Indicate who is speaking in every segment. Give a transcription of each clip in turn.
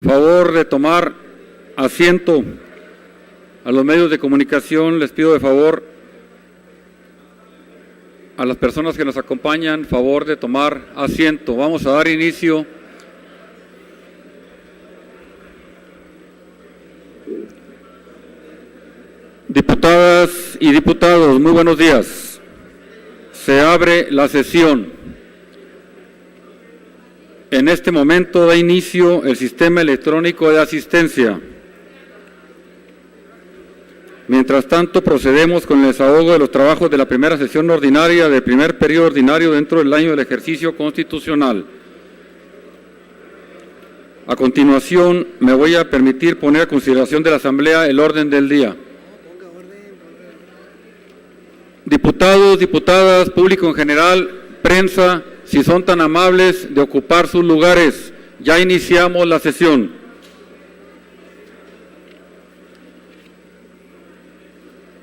Speaker 1: Favor de tomar asiento. A los medios de comunicación les pido de favor, a las personas que nos acompañan, favor de tomar asiento. Vamos a dar inicio. Diputadas y diputados, muy buenos días. Se abre la sesión. En este momento da inicio el sistema electrónico de asistencia. Mientras tanto, procedemos con el desahogo de los trabajos de la primera sesión ordinaria del primer periodo ordinario dentro del año del ejercicio constitucional. A continuación, me voy a permitir poner a consideración de la Asamblea el orden del día. Diputados, diputadas, público en general, prensa, si son tan amables de ocupar sus lugares, ya iniciamos la sesión.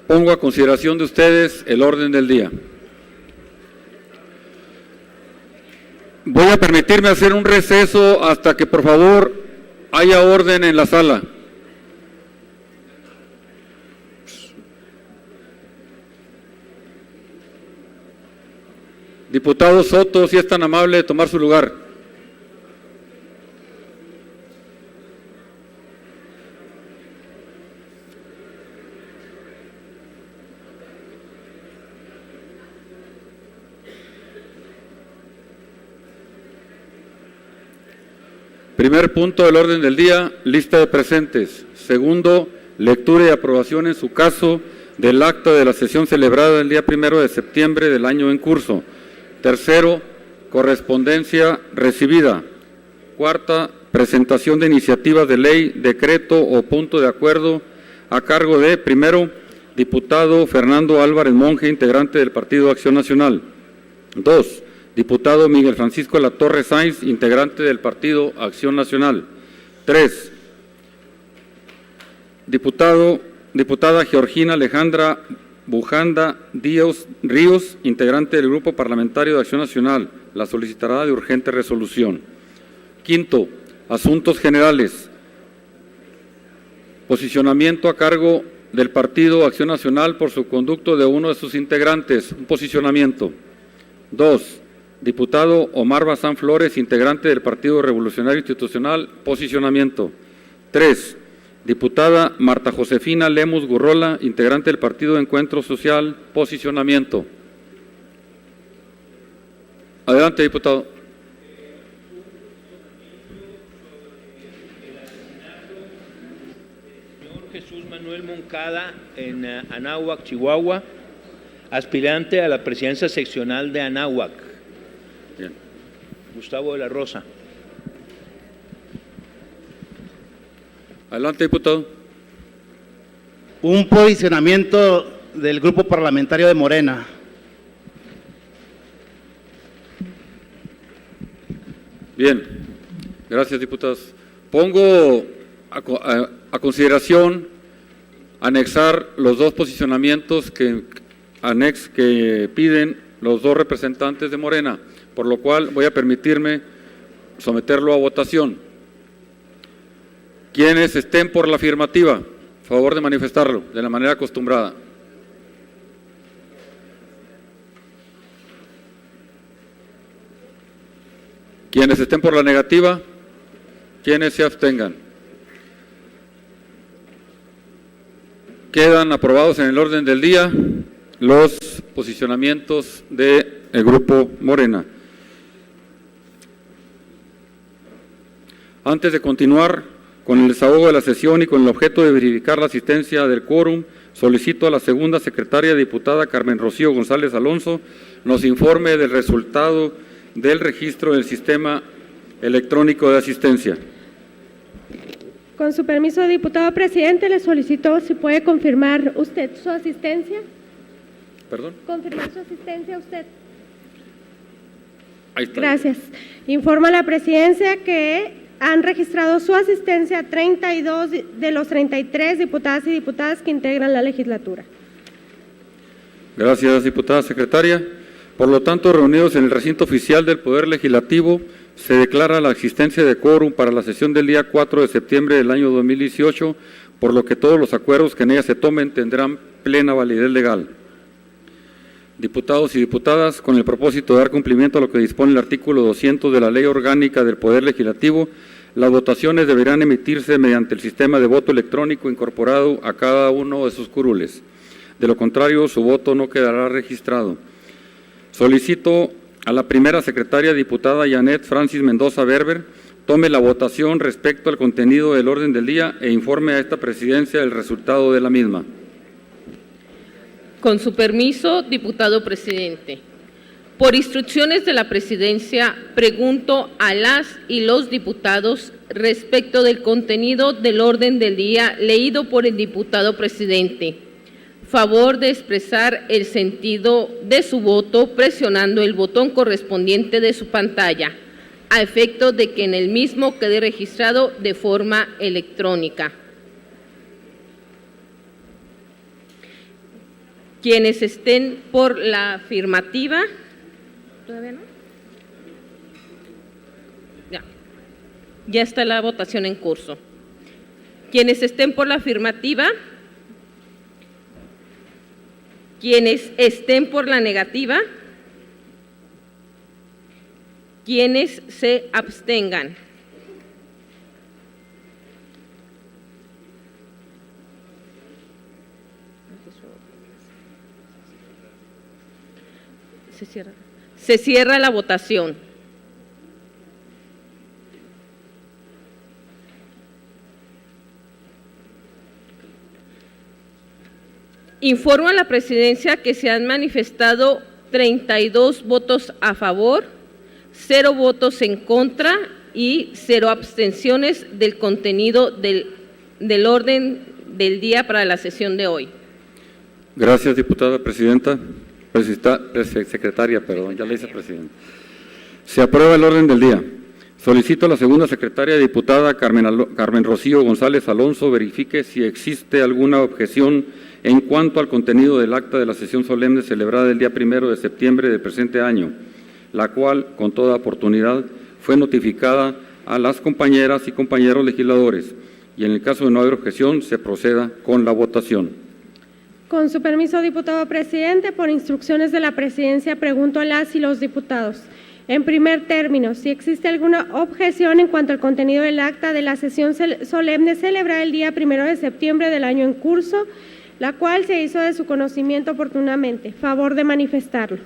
Speaker 1: Pongo a consideración de ustedes el orden del día. Voy a permitirme hacer un receso hasta que por favor haya orden en la sala. Diputado Soto, si es tan amable de tomar su lugar. Primer punto del orden del día, lista de presentes. Segundo, lectura y aprobación en su caso del acta de la sesión celebrada el día 1 de septiembre del año en curso. Tercero, correspondencia recibida. Cuarta, presentación de iniciativas de ley, decreto o punto de acuerdo a cargo de, primero, diputado Fernando Álvarez Monge, integrante del Partido Acción Nacional. 2. Diputado Miguel Francisco Latorre Sáenz, integrante del Partido Acción Nacional. 3. Diputada Georgina Alejandra Bujanda Díaz Ríos, integrante del Grupo Parlamentario de Acción Nacional, la solicitará de urgente resolución. Quinto, asuntos generales. Posicionamiento a cargo del Partido Acción Nacional por su conducto de uno de sus integrantes. Un posicionamiento. 2. Diputado Omar Bazán Flores, integrante del Partido Revolucionario Institucional. Posicionamiento. 3. Diputada Marta Josefina Lemus Gurrola, integrante del Partido Encuentro Social. Posicionamiento. Adelante, diputado.
Speaker 2: Señor Jesús Manuel Moncada, en Anáhuac, Chihuahua, aspirante a la presidencia seccional de Anáhuac.
Speaker 1: Bien.
Speaker 2: Gustavo de la Rosa.
Speaker 1: Adelante, diputado.
Speaker 3: Un posicionamiento del Grupo Parlamentario de Morena.
Speaker 1: Bien, gracias, diputados. Pongo a consideración anexar los dos posicionamientos que piden los dos representantes de Morena, por lo cual voy a permitirme someterlo a votación. Quienes estén por la afirmativa, favor de manifestarlo de la manera acostumbrada. Quienes estén por la negativa, quienes se abstengan. Quedan aprobados en el orden del día los posicionamientos del Grupo Morena. Antes de continuar con el desahogo de la sesión y con el objeto de verificar la asistencia del quórum, solicito a la segunda secretaria diputada Carmen Rocío González Alonso nos informe del resultado del registro del sistema electrónico de asistencia.
Speaker 4: Con su permiso, diputado presidente, le solicito si puede confirmar usted su asistencia.
Speaker 1: ¿Perdón?
Speaker 4: Confirmar su asistencia usted.
Speaker 1: Ahí está.
Speaker 4: Gracias. Informa a la presidencia que han registrado su asistencia 32 de los 33 diputadas y diputadas que integran la legislatura.
Speaker 1: Gracias, diputada secretaria. Por lo tanto, reunidos en el recinto oficial del Poder Legislativo, Se declara la existencia de quórum para la sesión del día 4 de septiembre del año 2018, por lo que todos los acuerdos que en ella se tomen tendrán plena validez legal. Diputados y diputadas, con el propósito de dar cumplimiento a lo que dispone el artículo 200 de la Ley Orgánica del Poder Legislativo, las votaciones deberán emitirse mediante el sistema de voto electrónico incorporado a cada uno de sus curules. De lo contrario, su voto no quedará registrado. Solicito a la primera secretaria diputada Janet Francis Mendoza Berber tome la votación respecto al contenido del orden del día e informe a esta presidencia el resultado de la misma.
Speaker 5: Con su permiso, diputado presidente. Por instrucciones de la presidencia, pregunto a las y los diputados respecto del contenido del orden del día leído por el diputado presidente. Favor de expresar el sentido de su voto presionando el botón correspondiente de su pantalla, a efecto de que en el mismo quede registrado de forma electrónica. Quienes estén por la afirmativa, ¿todavía no? Ya está la votación en curso. Quienes estén por la afirmativa, quienes estén por la negativa, quienes se abstengan. Se cierra la votación. Informo a la presidencia que se han manifestado 32 votos a favor, 0 votos en contra y 0 abstenciones del contenido del orden del día para la sesión de hoy.
Speaker 1: Gracias, diputada presidenta. Secretaria, perdón, ya le hice presidente. Se aprueba el orden del día. Solicito a la segunda secretaria diputada Carmen Rocío González Alonso verifique si existe alguna objeción en cuanto al contenido del acta de la sesión solemne celebrada el día 1 de septiembre del presente año, la cual, con toda oportunidad, fue notificada a las compañeras y compañeros legisladores, y en el caso de no haber objeción, se proceda con la votación.
Speaker 4: Con su permiso, diputado presidente, por instrucciones de la presidencia, pregunto a las y los diputados. En primer término, si existe alguna objeción en cuanto al contenido del acta de la sesión solemne celebrada el día 1 de septiembre del año en curso, la cual se hizo de su conocimiento oportunamente. Favor de manifestarlo.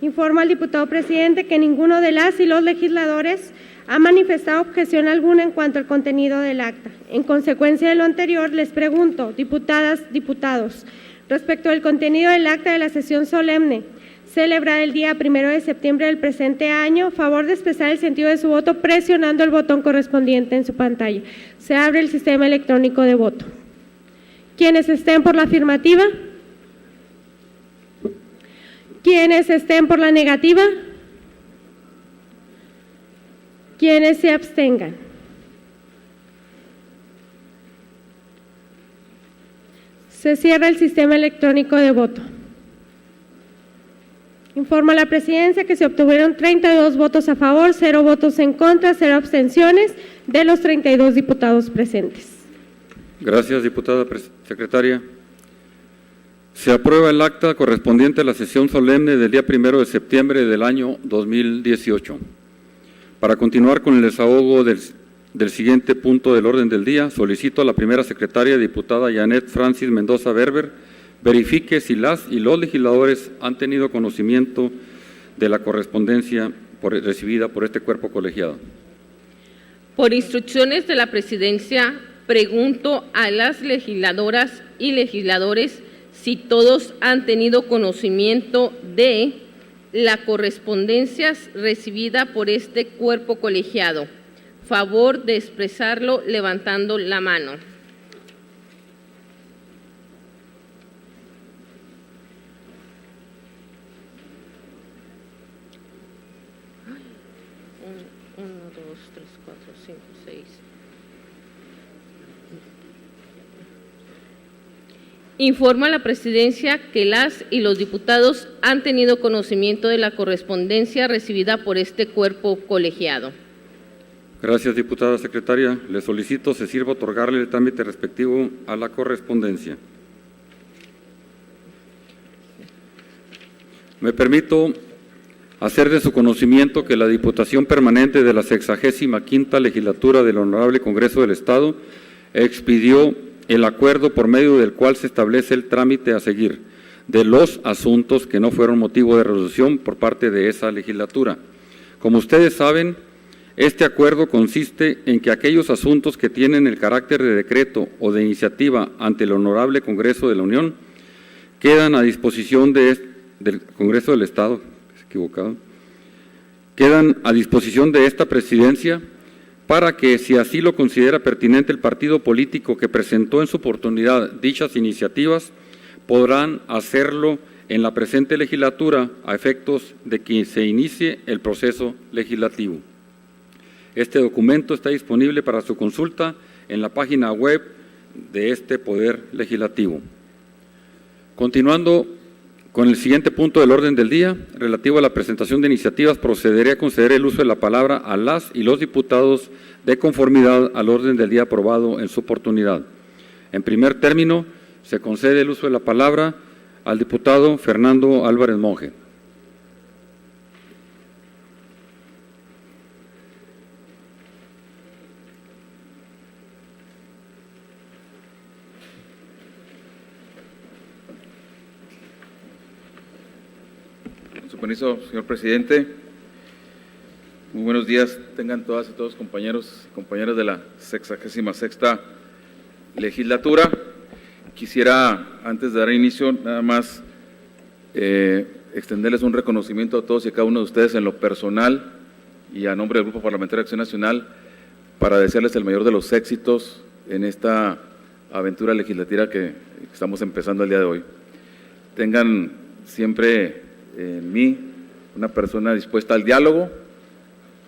Speaker 4: Informo al diputado presidente que ninguno de las y los legisladores ha manifestado objeción alguna en cuanto al contenido del acta. En consecuencia de lo anterior, les pregunto, diputadas, diputados, respecto al contenido del acta de la sesión solemne celebrada el día 1 de septiembre del presente año, favor de expresar el sentido de su voto presionando el botón correspondiente en su pantalla. Se abre el sistema electrónico de voto. Quienes estén por la afirmativa, quienes estén por la negativa, quienes se abstengan. Se cierra el sistema electrónico de voto. Informo a la presidencia que se obtuvieron 32 votos a favor, 0 votos en contra, 0 abstenciones de los 32 diputados presentes.
Speaker 1: Gracias, diputada secretaria. Se aprueba el acta correspondiente a la sesión solemne del día 1 de septiembre del año 2018. Para continuar con el desahogo del siguiente punto del orden del día, solicito a la primera secretaria diputada Janet Francis Mendoza Berber verifique si las y los legisladores han tenido conocimiento de la correspondencia recibida por este cuerpo colegiado.
Speaker 5: Por instrucciones de la presidencia, pregunto a las legisladoras y legisladores si todos han tenido conocimiento de la correspondencia recibida por este cuerpo colegiado. Favor de expresarlo levantando la mano. Informa a la Presidencia que las y los diputados han tenido conocimiento de la correspondencia recibida por este cuerpo colegiado.
Speaker 1: Gracias, diputada secretaria. Le solicito se sirva otorgarle el trámite respectivo a la correspondencia. Me permito hacer de su conocimiento que la Diputación Permanente de la 65ª Legislatura del Honorable Congreso del Estado expidió el acuerdo por medio del cual se establece el trámite a seguir de los asuntos que no fueron motivo de resolución por parte de esa legislatura. Como ustedes saben, este acuerdo consiste en que aquellos asuntos que tienen el carácter de decreto o de iniciativa ante el Honorable Congreso de la Unión quedan a disposición del Congreso del Estado, quedan a disposición de esta Presidencia para que, si así lo considera pertinente el partido político que presentó en su oportunidad dichas iniciativas, podrán hacerlo en la presente legislatura a efectos de que se inicie el proceso legislativo. Este documento está disponible para su consulta en la página web de este Poder Legislativo. Continuando con el siguiente punto del orden del día, relativo a la presentación de iniciativas, procederé a conceder el uso de la palabra a las y los diputados de conformidad al orden del día aprobado en su oportunidad. En primer término, se concede el uso de la palabra al diputado Fernando Álvarez Monge.
Speaker 6: Con su permiso, señor presidente, muy buenos días tengan todas y todos compañeros y compañeras de la 66ª legislatura. Quisiera, antes de dar inicio, nada más extenderles un reconocimiento a todos y a cada uno de ustedes en lo personal y a nombre del Grupo Parlamentario de Acción Nacional para desearles el mayor de los éxitos en esta aventura legislativa que estamos empezando el día de hoy. Tengan siempre en mí una persona dispuesta al diálogo,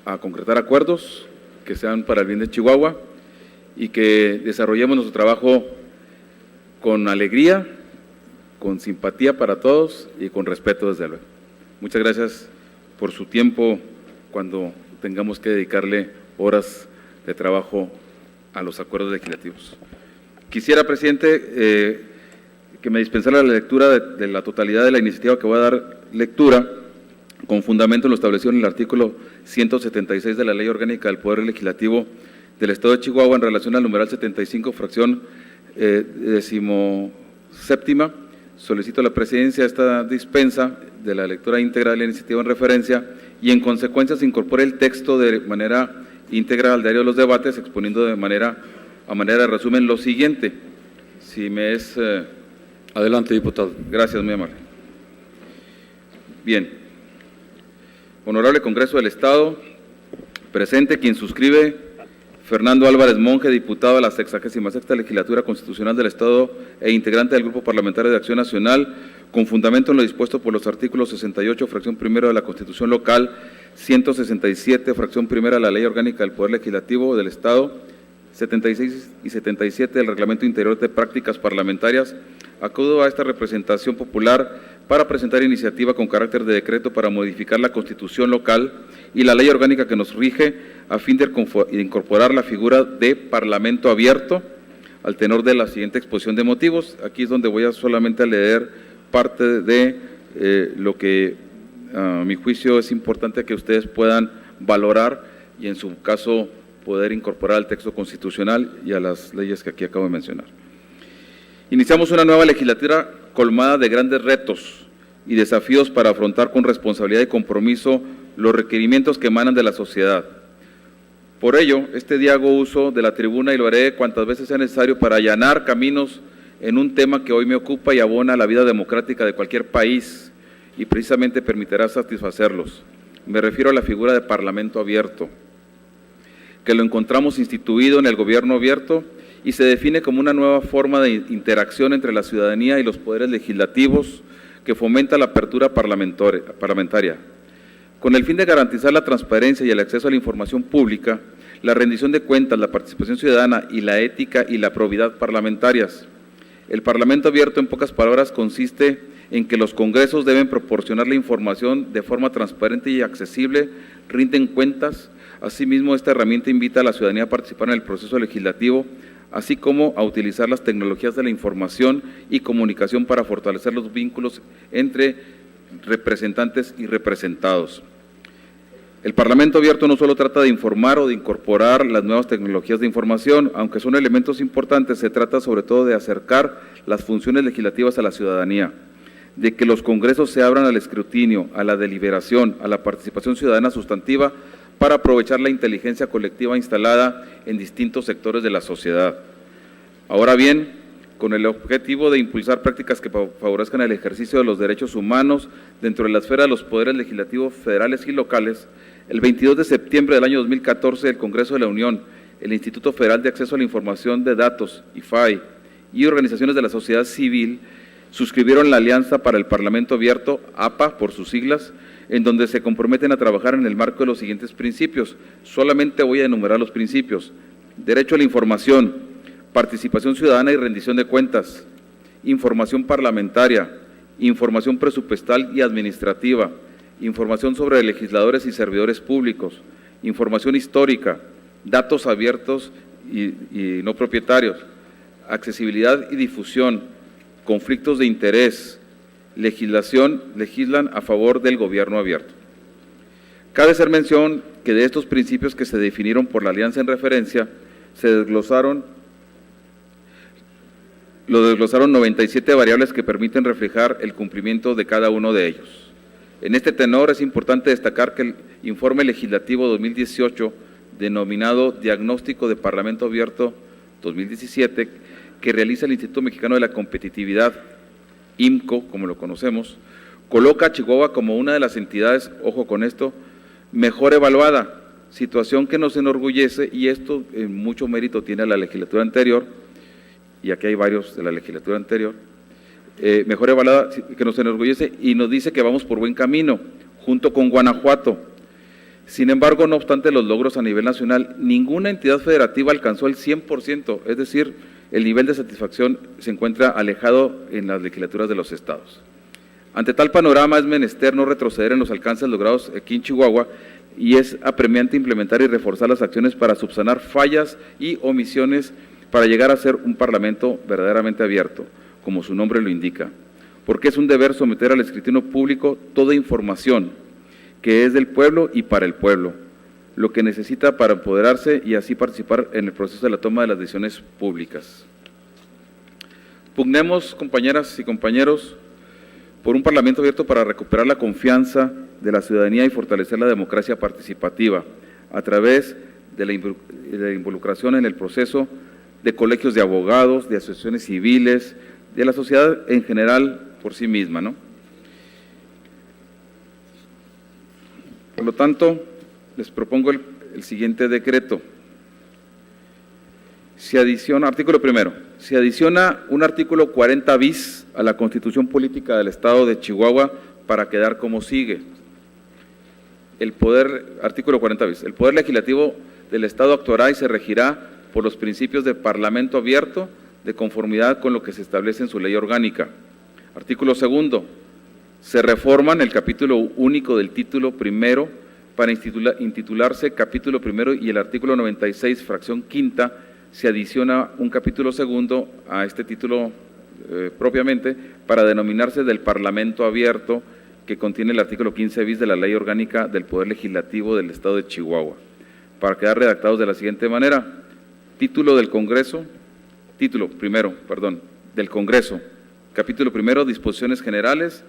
Speaker 6: a concretar acuerdos que sean para el bien de Chihuahua y que desarrollemos nuestro trabajo con alegría, con simpatía para todos y con respeto desde luego. Muchas gracias por su tiempo cuando tengamos que dedicarle horas de trabajo a los acuerdos legislativos. Quisiera, presidente, que me dispensara la lectura de la totalidad de la iniciativa que voy a dar lectura, con fundamento en lo establecido en el artículo 176 de la Ley Orgánica del Poder Legislativo del Estado de Chihuahua en relación al numeral 75, fracción 17ª. Solicito a la Presidencia esta dispensa de la lectura íntegra de la iniciativa en referencia y en consecuencia se incorpore el texto de manera íntegra al diario de los debates, exponiendo a manera de resumen lo siguiente. Si me es…
Speaker 1: Adelante, diputado.
Speaker 6: Gracias, muy amable. Bien. Honorable Congreso del Estado, presente quien suscribe, Fernando Álvarez Monge, diputado de la 66ª Legislatura Constitucional del Estado e integrante del Grupo Parlamentario de Acción Nacional, con fundamento en lo dispuesto por los artículos 68, fracción primera de la Constitución Local, 167, fracción primera de la Ley Orgánica del Poder Legislativo del Estado, 76 y 77 del Reglamento Interior de Prácticas Parlamentarias, acudo a esta representación popular para presentar iniciativa con carácter de decreto para modificar la Constitución local y la ley orgánica que nos rige a fin de incorporar la figura de Parlamento abierto al tenor de la siguiente exposición de motivos. Aquí es donde voy a solamente leer parte de lo que a mi juicio es importante que ustedes puedan valorar y en su caso poder incorporar al texto constitucional y a las leyes que aquí acabo de mencionar. Iniciamos una nueva legislatura colmada de grandes retos y desafíos para afrontar con responsabilidad y compromiso los requerimientos que emanan de la sociedad. Por ello, este día hago uso de la tribuna y lo haré cuantas veces sea necesario para allanar caminos en un tema que hoy me ocupa y abona la vida democrática de cualquier país y precisamente permitirá satisfacerlos. Me refiero a la figura de Parlamento abierto, que lo encontramos instituido en el gobierno abierto y se define como una nueva forma de interacción entre la ciudadanía y los poderes legislativos que fomenta la apertura parlamentaria. Con el fin de garantizar la transparencia y el acceso a la información pública, la rendición de cuentas, la participación ciudadana y la ética y la probidad parlamentarias. El Parlamento abierto, en pocas palabras, consiste en que los congresos deben proporcionar la información de forma transparente y accesible, rinden cuentas. Asimismo, esta herramienta invita a la ciudadanía a participar en el proceso legislativo, así como a utilizar las tecnologías de la información y comunicación para fortalecer los vínculos entre representantes y representados. El Parlamento abierto no solo trata de informar o de incorporar las nuevas tecnologías de información, aunque son elementos importantes, se trata sobre todo de acercar las funciones legislativas a la ciudadanía, de que los congresos se abran al escrutinio, a la deliberación, a la participación ciudadana sustantiva para aprovechar la inteligencia colectiva instalada en distintos sectores de la sociedad. Ahora bien, con el objetivo de impulsar prácticas que favorezcan el ejercicio de los derechos humanos dentro de la esfera de los poderes legislativos federales y locales, el 22 de septiembre del año 2014, el Congreso de la Unión, el Instituto Federal de Acceso a la Información de Datos, IFAI, y organizaciones de la sociedad civil suscribieron la Alianza para el Parlamento Abierto, APA por sus siglas, en donde se comprometen a trabajar en el marco de los siguientes principios. Solamente voy a enumerar los principios: derecho a la información, participación ciudadana y rendición de cuentas, información parlamentaria, información presupuestal y administrativa, información sobre legisladores y servidores públicos, información histórica, datos abiertos y no propietarios, accesibilidad y difusión, conflictos de interés, legislan a favor del gobierno abierto. Cabe hacer mención que de estos principios que se definieron por la alianza en referencia, lo desglosaron 97 variables que permiten reflejar el cumplimiento de cada uno de ellos. En este tenor es importante destacar que el informe legislativo 2018, denominado Diagnóstico de Parlamento Abierto 2017, que realiza el Instituto Mexicano de la Competitividad, IMCO, como lo conocemos, coloca a Chihuahua como una de las entidades, ojo con esto, mejor evaluada, situación que nos enorgullece, y esto en mucho mérito tiene la legislatura anterior, y aquí hay varios de la legislatura anterior, mejor evaluada, que nos enorgullece y nos dice que vamos por buen camino, junto con Guanajuato. Sin embargo, no obstante los logros a nivel nacional, ninguna entidad federativa alcanzó el 100%, es decir, el nivel de satisfacción se encuentra alejado en las legislaturas de los estados. Ante tal panorama es menester no retroceder en los alcances logrados aquí en Chihuahua, y es apremiante implementar y reforzar las acciones para subsanar fallas y omisiones para llegar a ser un parlamento verdaderamente abierto, como su nombre lo indica, porque es un deber someter al escrutinio público toda información que es del pueblo y para el pueblo, lo que necesita para empoderarse y así participar en el proceso de la toma de las decisiones públicas. Pugnemos, compañeras y compañeros, por un parlamento abierto para recuperar la confianza de la ciudadanía y fortalecer la democracia participativa a través de la involucración en el proceso de colegios de abogados, de asociaciones civiles, de la sociedad en general por sí misma, ¿no? Por lo tanto, les propongo el siguiente decreto. Se adiciona, artículo primero, se adiciona un artículo 40 bis a la Constitución Política del Estado de Chihuahua para quedar como sigue. Artículo 40 bis, el Poder Legislativo del Estado actuará y se regirá por los principios de Parlamento abierto, de conformidad con lo que se establece en su ley orgánica. Artículo segundo, se reforman el capítulo único del título primero para intitularse capítulo primero, y el artículo 96, fracción quinta, se adiciona un capítulo segundo a este título propiamente para denominarse del Parlamento abierto, que contiene el artículo 15 bis de la Ley Orgánica del Poder Legislativo del Estado de Chihuahua, para quedar redactados de la siguiente manera: título del Congreso, del Congreso, capítulo primero, disposiciones generales,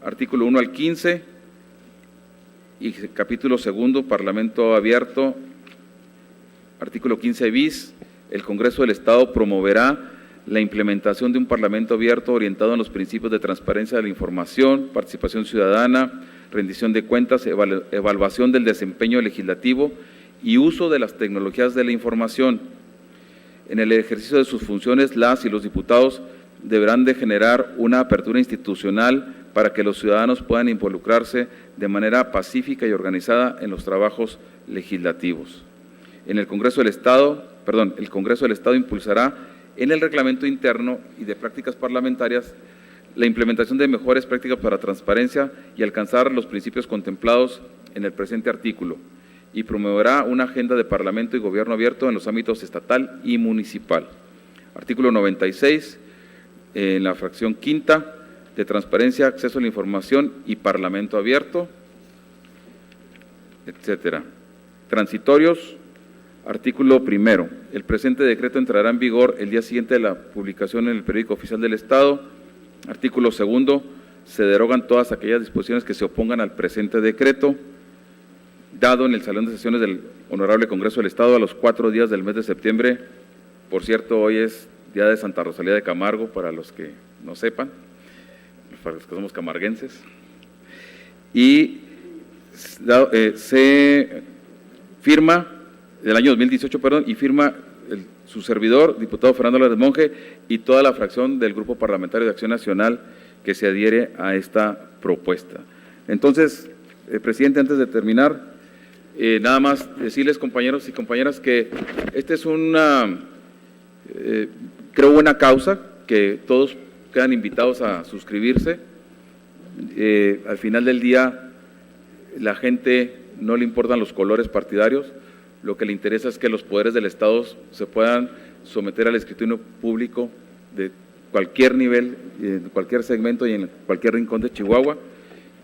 Speaker 6: artículo 1 al 15, y capítulo segundo, Parlamento abierto, artículo 15 bis, el Congreso del Estado promoverá la implementación de un Parlamento abierto orientado en los principios de transparencia de la información, participación ciudadana, rendición de cuentas, evaluación del desempeño legislativo y uso de las tecnologías de la información. En el ejercicio de sus funciones, las y los diputados deberán de generar una apertura institucional para que los ciudadanos puedan involucrarse de manera pacífica y organizada en los trabajos legislativos. El Congreso del Estado impulsará en el reglamento interno y de prácticas parlamentarias la implementación de mejores prácticas para transparencia y alcanzar los principios contemplados en el presente artículo, y promoverá una agenda de Parlamento y Gobierno abierto en los ámbitos estatal y municipal. Artículo 96, en la fracción quinta, de transparencia, acceso a la información y Parlamento abierto, etcétera. Transitorios, artículo primero. El presente decreto entrará en vigor el día siguiente de la publicación en el Periódico Oficial del Estado. Artículo segundo. Se derogan todas aquellas disposiciones que se opongan al presente decreto, dado en el Salón de Sesiones del Honorable Congreso del Estado a los 4 días del mes de septiembre. Por cierto, hoy es Día de Santa Rosalía de Camargo, para los que no sepan, para los que somos camarguenses. Y se firma, del año 2018, perdón, y firma su servidor, diputado Fernando Álvarez Monge, y toda la fracción del Grupo Parlamentario de Acción Nacional que se adhiere a esta propuesta. Entonces, presidente, antes de terminar, nada más decirles, compañeros y compañeras, que esta es una, creo, buena causa, que todos quedan invitados a suscribirse. Al final del día, la gente no le importan los colores partidarios, lo que le interesa es que los poderes del Estado se puedan someter al escrutinio público de cualquier nivel, en cualquier segmento y en cualquier rincón de Chihuahua,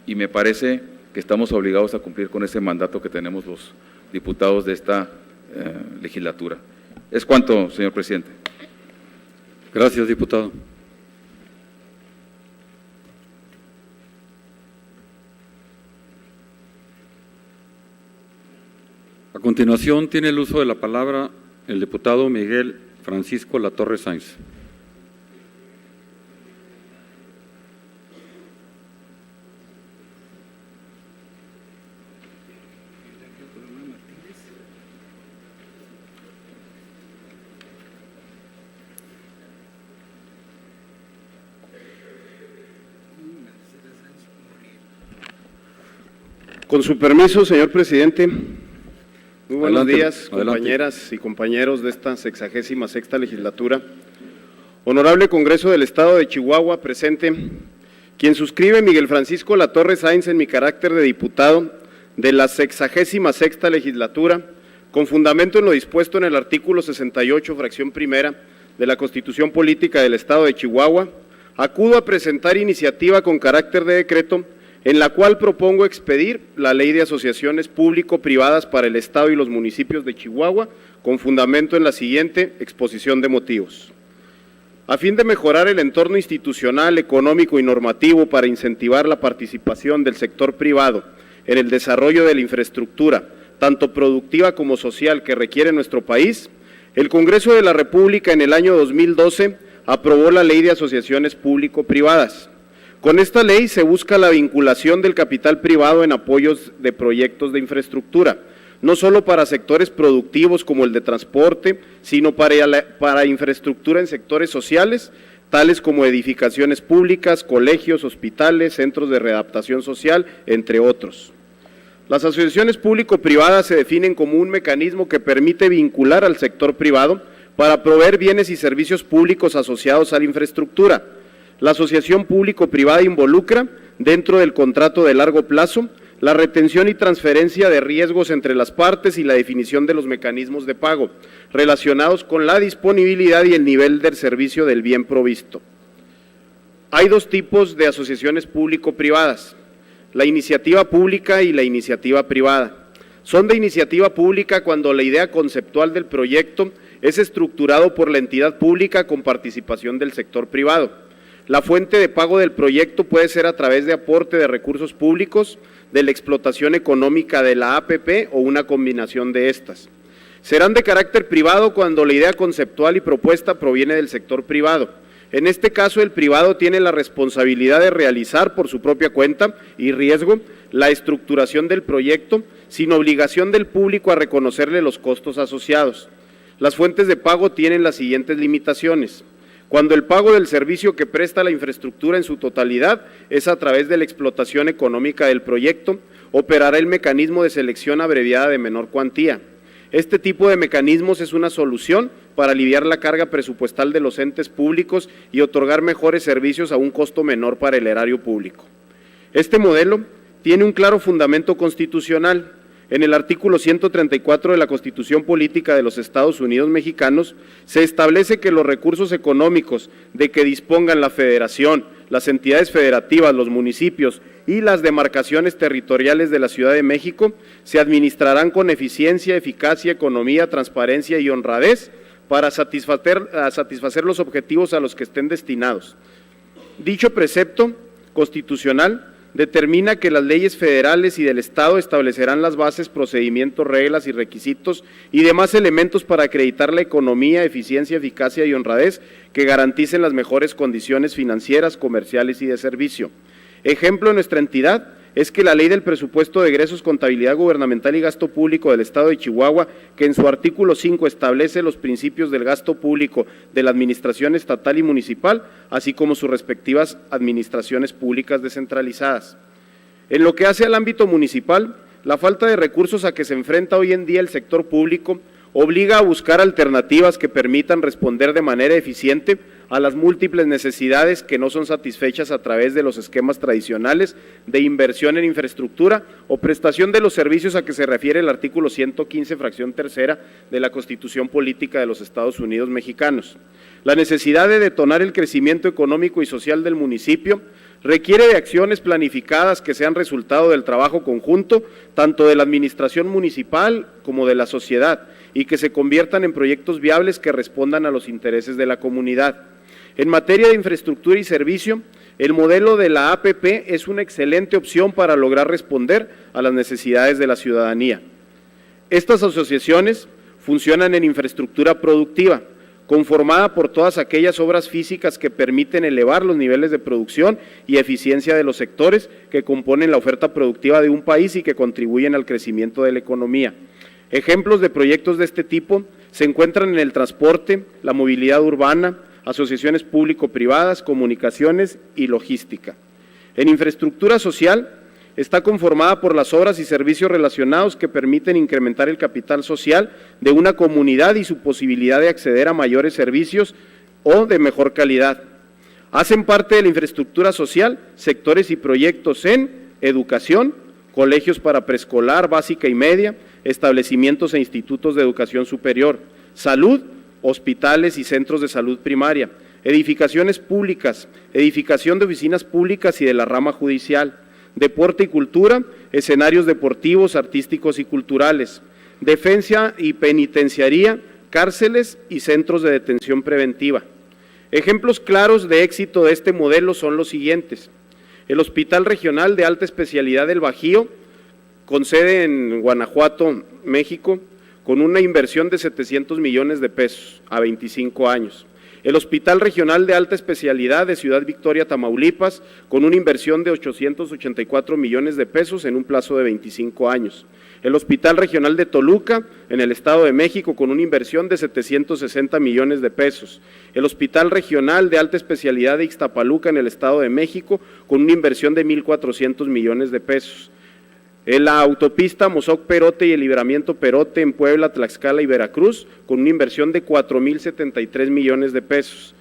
Speaker 6: y me parece que estamos obligados a cumplir con ese mandato que tenemos los diputados de esta legislatura. Es cuanto, señor presidente.
Speaker 1: Gracias, diputado. A continuación, tiene el uso de la palabra el diputado Miguel Francisco Latorre Sáenz.
Speaker 7: Con su permiso, señor presidente. Muy buenos
Speaker 1: Adelante,
Speaker 7: días,
Speaker 1: adelante.
Speaker 7: compañeras y compañeros de esta 66ª legislatura. Honorable Congreso del Estado de Chihuahua, presente, quien suscribe Miguel Francisco Latorre Sáenz en mi carácter de diputado de la 66ª legislatura, con fundamento en lo dispuesto en el artículo 68, fracción primera, de la Constitución Política del Estado de Chihuahua, acudo a presentar iniciativa con carácter de decreto en la cual propongo expedir la Ley de Asociaciones Público-Privadas para el Estado y los municipios de Chihuahua, con fundamento en la siguiente exposición de motivos. A fin de mejorar el entorno institucional, económico y normativo para incentivar la participación del sector privado en el desarrollo de la infraestructura, tanto productiva como social, que requiere nuestro país, el Congreso de la República en el año 2012 aprobó la Ley de Asociaciones Público-Privadas. Con esta ley se busca la vinculación del capital privado en apoyos de proyectos de infraestructura, no solo para sectores productivos como el de transporte, sino para infraestructura en sectores sociales, tales como edificaciones públicas, colegios, hospitales, centros de readaptación social, entre otros. Las asociaciones público-privadas se definen como un mecanismo que permite vincular al sector privado para proveer bienes y servicios públicos asociados a la infraestructura. La asociación público-privada involucra, dentro del contrato de largo plazo, la retención y transferencia de riesgos entre las partes y la definición de los mecanismos de pago, relacionados con la disponibilidad y el nivel del servicio del bien provisto. Hay dos tipos de asociaciones público-privadas, la iniciativa pública y la iniciativa privada. Son de iniciativa pública cuando la idea conceptual del proyecto es estructurado por la entidad pública con participación del sector privado. La fuente de pago del proyecto puede ser a través de aporte de recursos públicos, de la explotación económica de la APP o una combinación de estas. Serán de carácter privado cuando la idea conceptual y propuesta proviene del sector privado. En este caso, el privado tiene la responsabilidad de realizar por su propia cuenta y riesgo la estructuración del proyecto, sin obligación del público a reconocerle los costos asociados. Las fuentes de pago tienen las siguientes limitaciones. Cuando el pago del servicio que presta la infraestructura en su totalidad es a través de la explotación económica del proyecto, operará el mecanismo de selección abreviada de menor cuantía. Este tipo de mecanismos es una solución para aliviar la carga presupuestal de los entes públicos y otorgar mejores servicios a un costo menor para el erario público. Este modelo tiene un claro fundamento constitucional. En el artículo 134 de la Constitución Política de los Estados Unidos Mexicanos se establece que los recursos económicos de que dispongan la Federación, las entidades federativas, los municipios y las demarcaciones territoriales de la Ciudad de México se administrarán con eficiencia, eficacia, economía, transparencia y honradez para satisfacer los objetivos a los que estén destinados. Dicho precepto constitucional determina que las leyes federales y del Estado establecerán las bases, procedimientos, reglas y requisitos y demás elementos para acreditar la economía, eficiencia, eficacia y honradez que garanticen las mejores condiciones financieras, comerciales y de servicio. Ejemplo de nuestra entidad es que la Ley del Presupuesto de Egresos, Contabilidad Gubernamental y Gasto Público del Estado de Chihuahua, que en su artículo 5 establece los principios del gasto público de la Administración Estatal y Municipal, así como sus respectivas administraciones públicas descentralizadas. En lo que hace al ámbito municipal, la falta de recursos a que se enfrenta hoy en día el sector público obliga a buscar alternativas que permitan responder de manera eficiente a las múltiples necesidades que no son satisfechas a través de los esquemas tradicionales de inversión en infraestructura o prestación de los servicios a que se refiere el artículo 115, fracción tercera de la Constitución Política de los Estados Unidos Mexicanos. La necesidad de detonar el crecimiento económico y social del municipio requiere de acciones planificadas que sean resultado del trabajo conjunto, tanto de la administración municipal como de la sociedad, y que se conviertan en proyectos viables que respondan a los intereses de la comunidad. En materia de infraestructura y servicio, el modelo de la APP es una excelente opción para lograr responder a las necesidades de la ciudadanía. Estas asociaciones funcionan en infraestructura productiva, conformada por todas aquellas obras físicas que permiten elevar los niveles de producción y eficiencia de los sectores que componen la oferta productiva de un país y que contribuyen al crecimiento de la economía. Ejemplos de proyectos de este tipo se encuentran en el transporte, la movilidad urbana, asociaciones público-privadas, comunicaciones y logística. En infraestructura social está conformada por las obras y servicios relacionados que permiten incrementar el capital social de una comunidad y su posibilidad de acceder a mayores servicios o de mejor calidad. Hacen parte de la infraestructura social sectores y proyectos en educación, colegios para preescolar, básica y media, establecimientos e institutos de educación superior, salud, hospitales y centros de salud primaria, edificaciones públicas, edificación de oficinas públicas y de la rama judicial, deporte y cultura, escenarios deportivos, artísticos y culturales, defensa y penitenciaría, cárceles y centros de detención preventiva. Ejemplos claros de éxito de este modelo son los siguientes: el Hospital Regional de Alta Especialidad del Bajío, con sede en Guanajuato, México, con una inversión de 700 millones de pesos a 25 años. El Hospital Regional de Alta Especialidad de Ciudad Victoria, Tamaulipas, con una inversión de 884 millones de pesos en un plazo de 25 años. El Hospital Regional de Toluca, en el Estado de México, con una inversión de 760 millones de pesos. El Hospital Regional de Alta Especialidad de Ixtapaluca, en el Estado de México, con una inversión de 1.400 millones de pesos. La autopista Mozoc-Perote y el libramiento Perote en Puebla, Tlaxcala y Veracruz, con una inversión de 4.073 millones de pesos.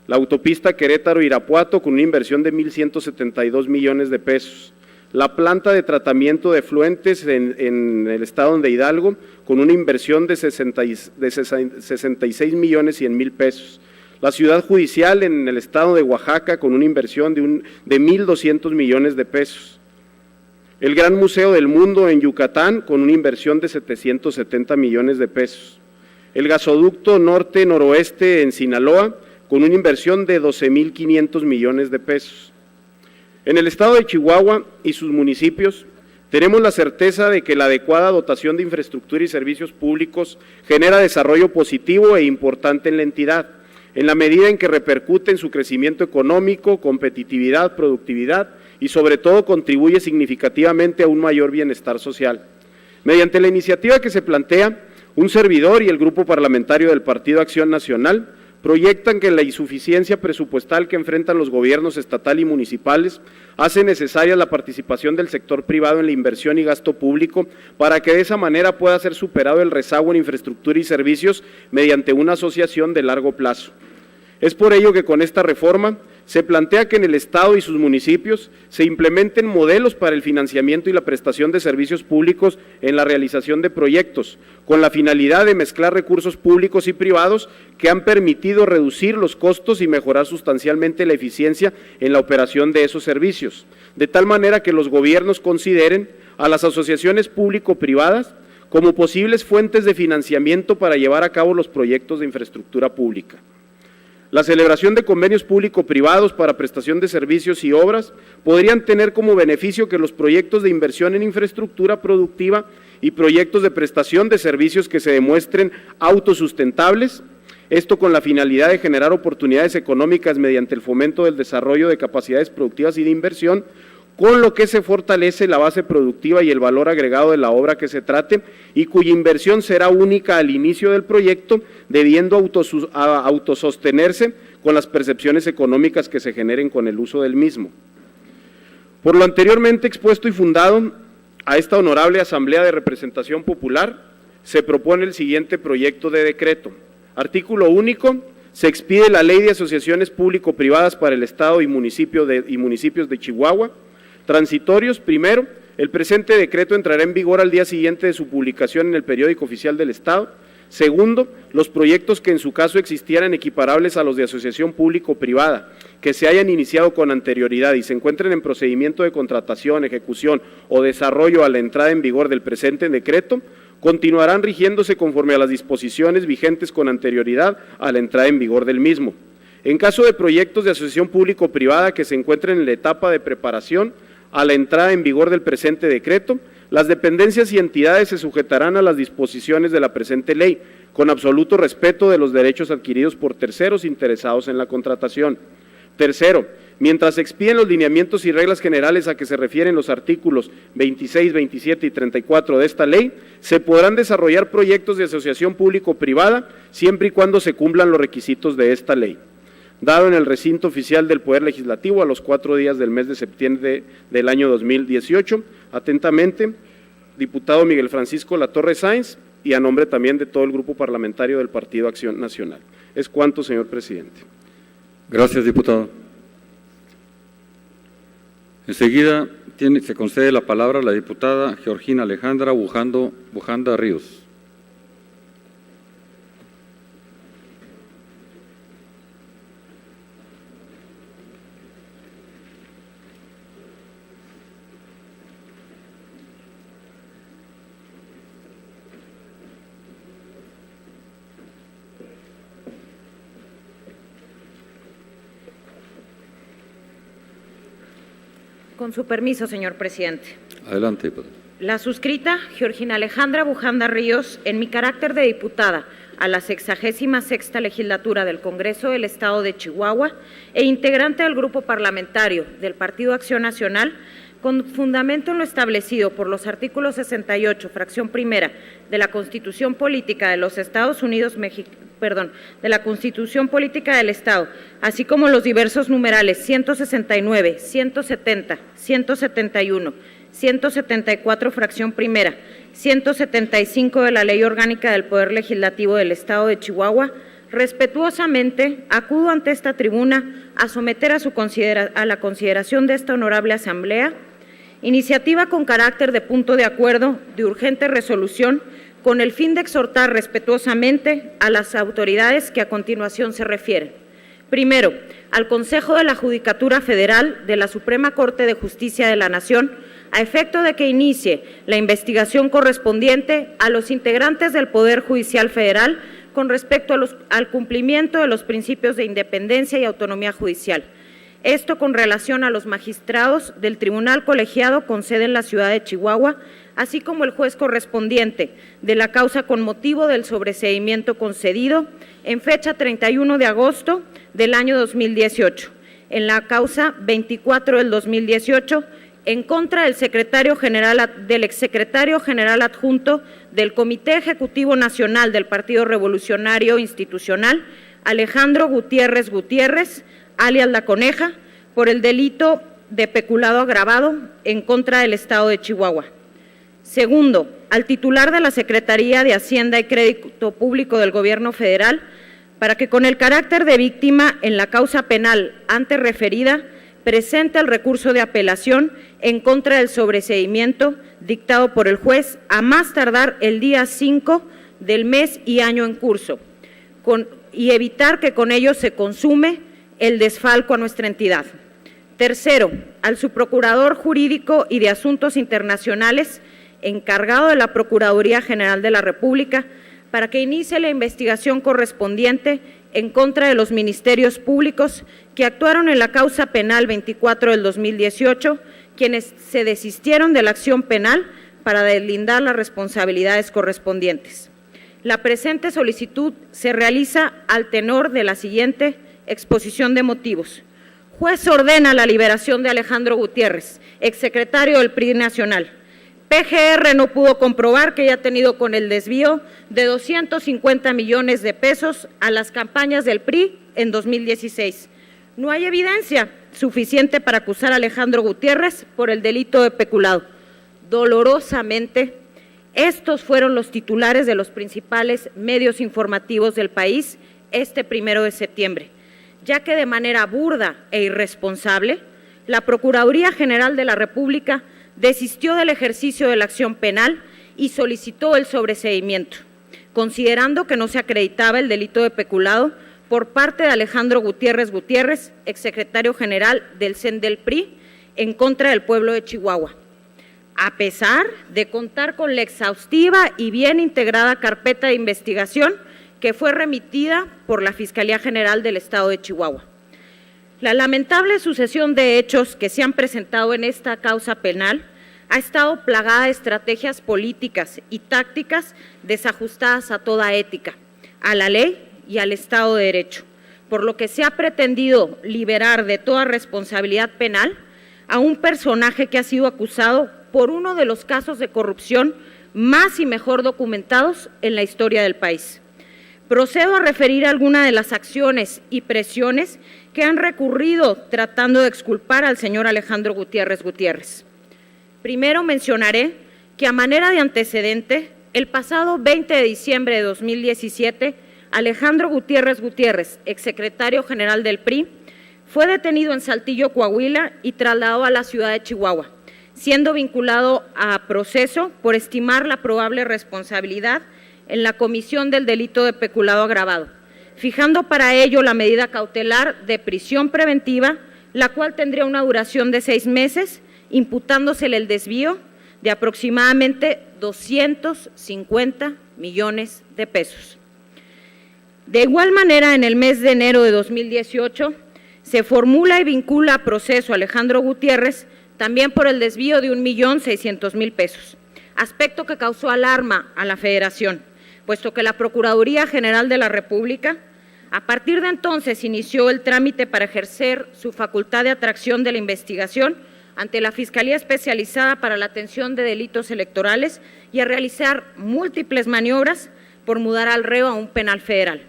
Speaker 7: La autopista Querétaro-Irapuato, con una inversión de 1.172 millones de pesos. La planta de tratamiento de efluentes en el estado de Hidalgo, con una inversión de 66 millones 100 mil pesos. La ciudad judicial en el estado de Oaxaca, con una inversión de 1.200 millones de pesos. El Gran Museo del Mundo en Yucatán, con una inversión de 770 millones de pesos. El gasoducto norte-noroeste en Sinaloa, con una inversión de 12.500 millones de pesos. En el estado de Chihuahua y sus municipios, tenemos la certeza de que la adecuada dotación de infraestructura y servicios públicos genera desarrollo positivo e importante en la entidad, en la medida en que repercute en su crecimiento económico, competitividad, productividad y sobre todo contribuye significativamente a un mayor bienestar social. Mediante la iniciativa que se plantea, un servidor y el Grupo Parlamentario del Partido Acción Nacional proyectan que la insuficiencia presupuestal que enfrentan los gobiernos estatal y municipales hace necesaria la participación del sector privado en la inversión y gasto público para que de esa manera pueda ser superado el rezago en infraestructura y servicios mediante una asociación de largo plazo. Es por ello que con esta reforma se plantea que en el Estado y sus municipios se implementen modelos para el financiamiento y la prestación de servicios públicos en la realización de proyectos, con la finalidad de mezclar recursos públicos y privados que han permitido reducir los costos y mejorar sustancialmente la eficiencia en la operación de esos servicios, de tal manera que los gobiernos consideren a las asociaciones público-privadas como posibles fuentes de financiamiento para llevar a cabo los proyectos de infraestructura pública. La celebración de convenios público-privados para prestación de servicios y obras podrían tener como beneficio que los proyectos de inversión en infraestructura productiva y proyectos de prestación de servicios que se demuestren autosustentables, esto con la finalidad de generar oportunidades económicas mediante el fomento del desarrollo de capacidades productivas y de inversión, con lo que se fortalece la base productiva y el valor agregado de la obra que se trate y cuya inversión será única al inicio del proyecto, debiendo autosostenerse con las percepciones económicas que se generen con el uso del mismo. Por lo anteriormente expuesto y fundado a esta honorable Asamblea de Representación Popular, se propone el siguiente proyecto de decreto. Artículo único. Se expide la Ley de Asociaciones Público-Privadas para el Estado y municipios de Chihuahua. Transitorios. Primero, el presente decreto entrará en vigor al día siguiente de su publicación en el Periódico Oficial del Estado. Segundo, los proyectos que en su caso existieran equiparables a los de asociación público-privada, que se hayan iniciado con anterioridad y se encuentren en procedimiento de contratación, ejecución o desarrollo a la entrada en vigor del presente decreto, continuarán rigiéndose conforme a las disposiciones vigentes con anterioridad a la entrada en vigor del mismo. En caso de proyectos de asociación público-privada que se encuentren en la etapa de preparación a la entrada en vigor del presente decreto, las dependencias y entidades se sujetarán a las disposiciones de la presente ley, con absoluto respeto de los derechos adquiridos por terceros interesados en la contratación. Tercero, mientras se expiden los lineamientos y reglas generales a que se refieren los artículos 26, 27 y 34 de esta ley, se podrán desarrollar proyectos de asociación público-privada siempre y cuando se cumplan los requisitos de esta ley. Dado en el recinto oficial del Poder Legislativo a los 4 días del mes de septiembre del año 2018. Atentamente, diputado Miguel Francisco Latorre Sáenz, y a nombre también de todo el grupo parlamentario del Partido Acción Nacional. Es cuanto, señor presidente.
Speaker 1: Gracias, diputado. Enseguida se concede la palabra a la diputada Georgina Alejandra Bujanda Ríos.
Speaker 8: Con su permiso, señor presidente.
Speaker 1: Adelante, diputado.
Speaker 8: La suscrita, Georgina Alejandra Bujanda Ríos, en mi carácter de diputada a la 66ª Legislatura del Congreso del Estado de Chihuahua e integrante del Grupo Parlamentario del Partido Acción Nacional, con fundamento en lo establecido por los artículos 68, fracción primera, de la Constitución Política de los Estados Unidos de la Constitución Política del Estado, así como los diversos numerales 169, 170, 171, 174, fracción primera, 175 de la Ley Orgánica del Poder Legislativo del Estado de Chihuahua, respetuosamente acudo ante esta tribuna a someter a la consideración de esta honorable Asamblea iniciativa con carácter de punto de acuerdo de urgente resolución con el fin de exhortar respetuosamente a las autoridades que a continuación se refieren. Primero, al Consejo de la Judicatura Federal de la Suprema Corte de Justicia de la Nación, a efecto de que inicie la investigación correspondiente a los integrantes del Poder Judicial Federal con respecto al cumplimiento de los principios de independencia y autonomía judicial. Esto con relación a los magistrados del Tribunal Colegiado con sede en la ciudad de Chihuahua, así como el juez correspondiente de la causa con motivo del sobreseimiento concedido en fecha 31 de agosto del año 2018, en la causa 24 del 2018, en contra del exsecretario general adjunto del Comité Ejecutivo Nacional del Partido Revolucionario Institucional, Alejandro Gutiérrez Gutiérrez, alias La Coneja, por el delito de peculado agravado en contra del Estado de Chihuahua. Segundo, al titular de la Secretaría de Hacienda y Crédito Público del Gobierno Federal, para que con el carácter de víctima en la causa penal antes referida, presente el recurso de apelación en contra del sobreseimiento dictado por el juez a más tardar el día 5 del mes y año en curso, y evitar que con ello se consume el desfalco a nuestra entidad. Tercero, al subprocurador jurídico y de asuntos internacionales, encargado de la Procuraduría General de la República, para que inicie la investigación correspondiente en contra de los ministerios públicos que actuaron en la causa penal 24 del 2018, quienes se desistieron de la acción penal para deslindar las responsabilidades correspondientes. La presente solicitud se realiza al tenor de la siguiente exposición de motivos. Juez ordena la liberación de Alejandro Gutiérrez, exsecretario del PRI nacional. PGR no pudo comprobar que haya tenido con el desvío de 250 millones de pesos a las campañas del PRI en 2016. No hay evidencia suficiente para acusar a Alejandro Gutiérrez por el delito de peculado. Dolorosamente, estos fueron los titulares de los principales medios informativos del país este 1 de septiembre, ya que de manera burda e irresponsable, la Procuraduría General de la República desistió del ejercicio de la acción penal y solicitó el sobreseimiento, considerando que no se acreditaba el delito de peculado por parte de Alejandro Gutiérrez Gutiérrez, exsecretario general del CEN del PRI, en contra del pueblo de Chihuahua, a pesar de contar con la exhaustiva y bien integrada carpeta de investigación que fue remitida por la Fiscalía General del Estado de Chihuahua. La lamentable sucesión de hechos que se han presentado en esta causa penal ha estado plagada de estrategias políticas y tácticas desajustadas a toda ética, a la ley y al Estado de Derecho, por lo que se ha pretendido liberar de toda responsabilidad penal a un personaje que ha sido acusado por uno de los casos de corrupción más y mejor documentados en la historia del país. Procedo a referir algunas de las acciones y presiones que han recurrido tratando de exculpar al señor Alejandro Gutiérrez Gutiérrez. Primero mencionaré que a manera de antecedente, el pasado 20 de diciembre de 2017, Alejandro Gutiérrez Gutiérrez, exsecretario general del PRI, fue detenido en Saltillo, Coahuila y trasladado a la ciudad de Chihuahua, siendo vinculado a proceso por estimar la probable responsabilidad en la comisión del delito de peculado agravado, fijando para ello la medida cautelar de prisión preventiva, la cual tendría una duración de 6 meses, imputándosele el desvío de aproximadamente 250 millones de pesos. De igual manera, en el mes de enero de 2018, se formula y vincula a proceso a Alejandro Gutiérrez también por el desvío de 1.600.000 pesos, aspecto que causó alarma a la Federación, puesto que la Procuraduría General de la República, a partir de entonces, inició el trámite para ejercer su facultad de atracción de la investigación ante la Fiscalía Especializada para la Atención de Delitos Electorales y a realizar múltiples maniobras por mudar al reo a un penal federal.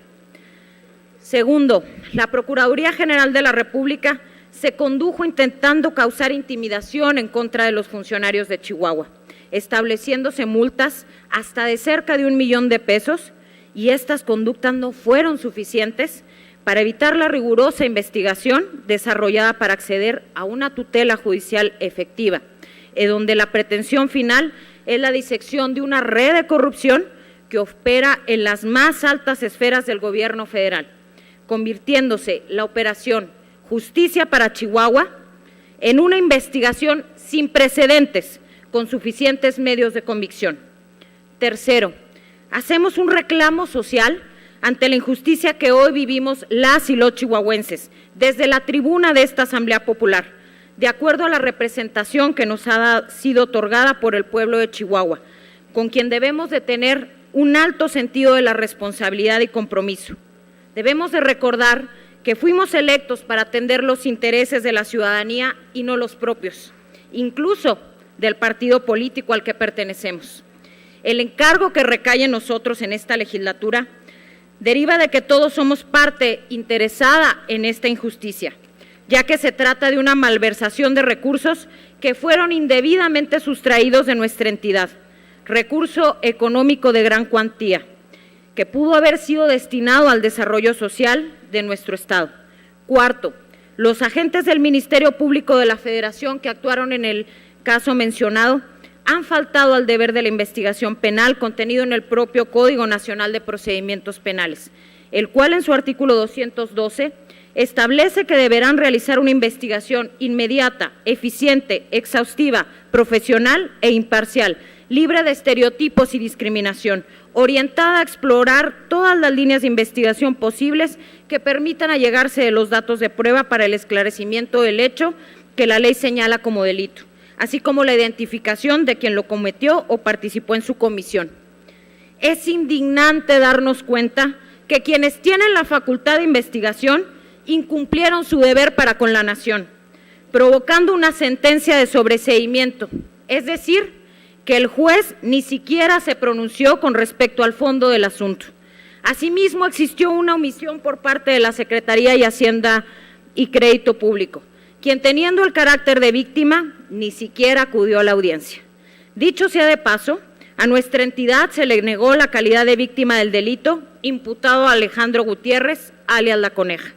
Speaker 8: Segundo, la Procuraduría General de la República se condujo intentando causar intimidación en contra de los funcionarios de Chihuahua, estableciéndose multas hasta de cerca de 1 millón de pesos, y estas conductas no fueron suficientes para evitar la rigurosa investigación desarrollada para acceder a una tutela judicial efectiva, donde la pretensión final es la disección de una red de corrupción que opera en las más altas esferas del gobierno federal, convirtiéndose la operación Justicia para Chihuahua en una investigación sin precedentes, con suficientes medios de convicción. Tercero, hacemos un reclamo social ante la injusticia que hoy vivimos las y los chihuahuenses, desde la tribuna de esta Asamblea Popular, de acuerdo a la representación que nos ha sido otorgada por el pueblo de Chihuahua, con quien debemos de tener un alto sentido de la responsabilidad y compromiso. Debemos de recordar que fuimos electos para atender los intereses de la ciudadanía y no los propios, incluso del partido político al que pertenecemos. El encargo que recae en nosotros en esta legislatura Deriva de que todos somos parte interesada en esta injusticia, ya que se trata de una malversación de recursos que fueron indebidamente sustraídos de nuestra entidad, recurso económico de gran cuantía, que pudo haber sido destinado al desarrollo social de nuestro Estado. Cuarto, los agentes del Ministerio Público de la Federación que actuaron en el caso mencionado han faltado al deber de la investigación penal contenido en el propio Código Nacional de Procedimientos Penales, el cual en su artículo 212 establece que deberán realizar una investigación inmediata, eficiente, exhaustiva, profesional e imparcial, libre de estereotipos y discriminación, orientada a explorar todas las líneas de investigación posibles que permitan allegarse de los datos de prueba para el esclarecimiento del hecho que la ley señala como delito, así como la identificación de quien lo cometió o participó en su comisión. Es indignante darnos cuenta que quienes tienen la facultad de investigación incumplieron su deber para con la nación, provocando una sentencia de sobreseimiento, es decir, que el juez ni siquiera se pronunció con respecto al fondo del asunto. Asimismo, existió una omisión por parte de la Secretaría de Hacienda y Crédito Público, quien teniendo el carácter de víctima, ni siquiera acudió a la audiencia. Dicho sea de paso, a nuestra entidad se le negó la calidad de víctima del delito imputado a Alejandro Gutiérrez, alias La Coneja.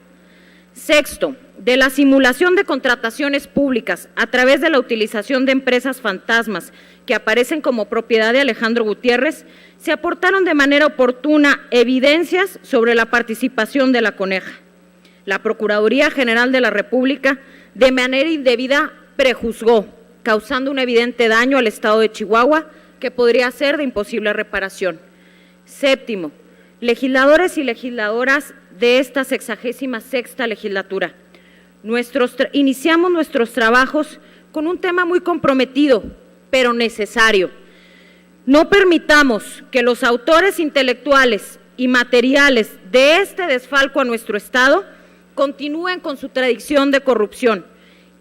Speaker 8: Sexto, de la simulación de contrataciones públicas a través de la utilización de empresas fantasmas que aparecen como propiedad de Alejandro Gutiérrez, se aportaron de manera oportuna evidencias sobre la participación de La Coneja. La Procuraduría General de la República, de manera indebida, prejuzgó, causando un evidente daño al Estado de Chihuahua que podría ser de imposible reparación. Séptimo, legisladores y legisladoras de esta 66ª legislatura. Iniciamos nuestros trabajos con un tema muy comprometido, pero necesario. No permitamos que los autores intelectuales y materiales de este desfalco a nuestro Estado continúen con su tradición de corrupción.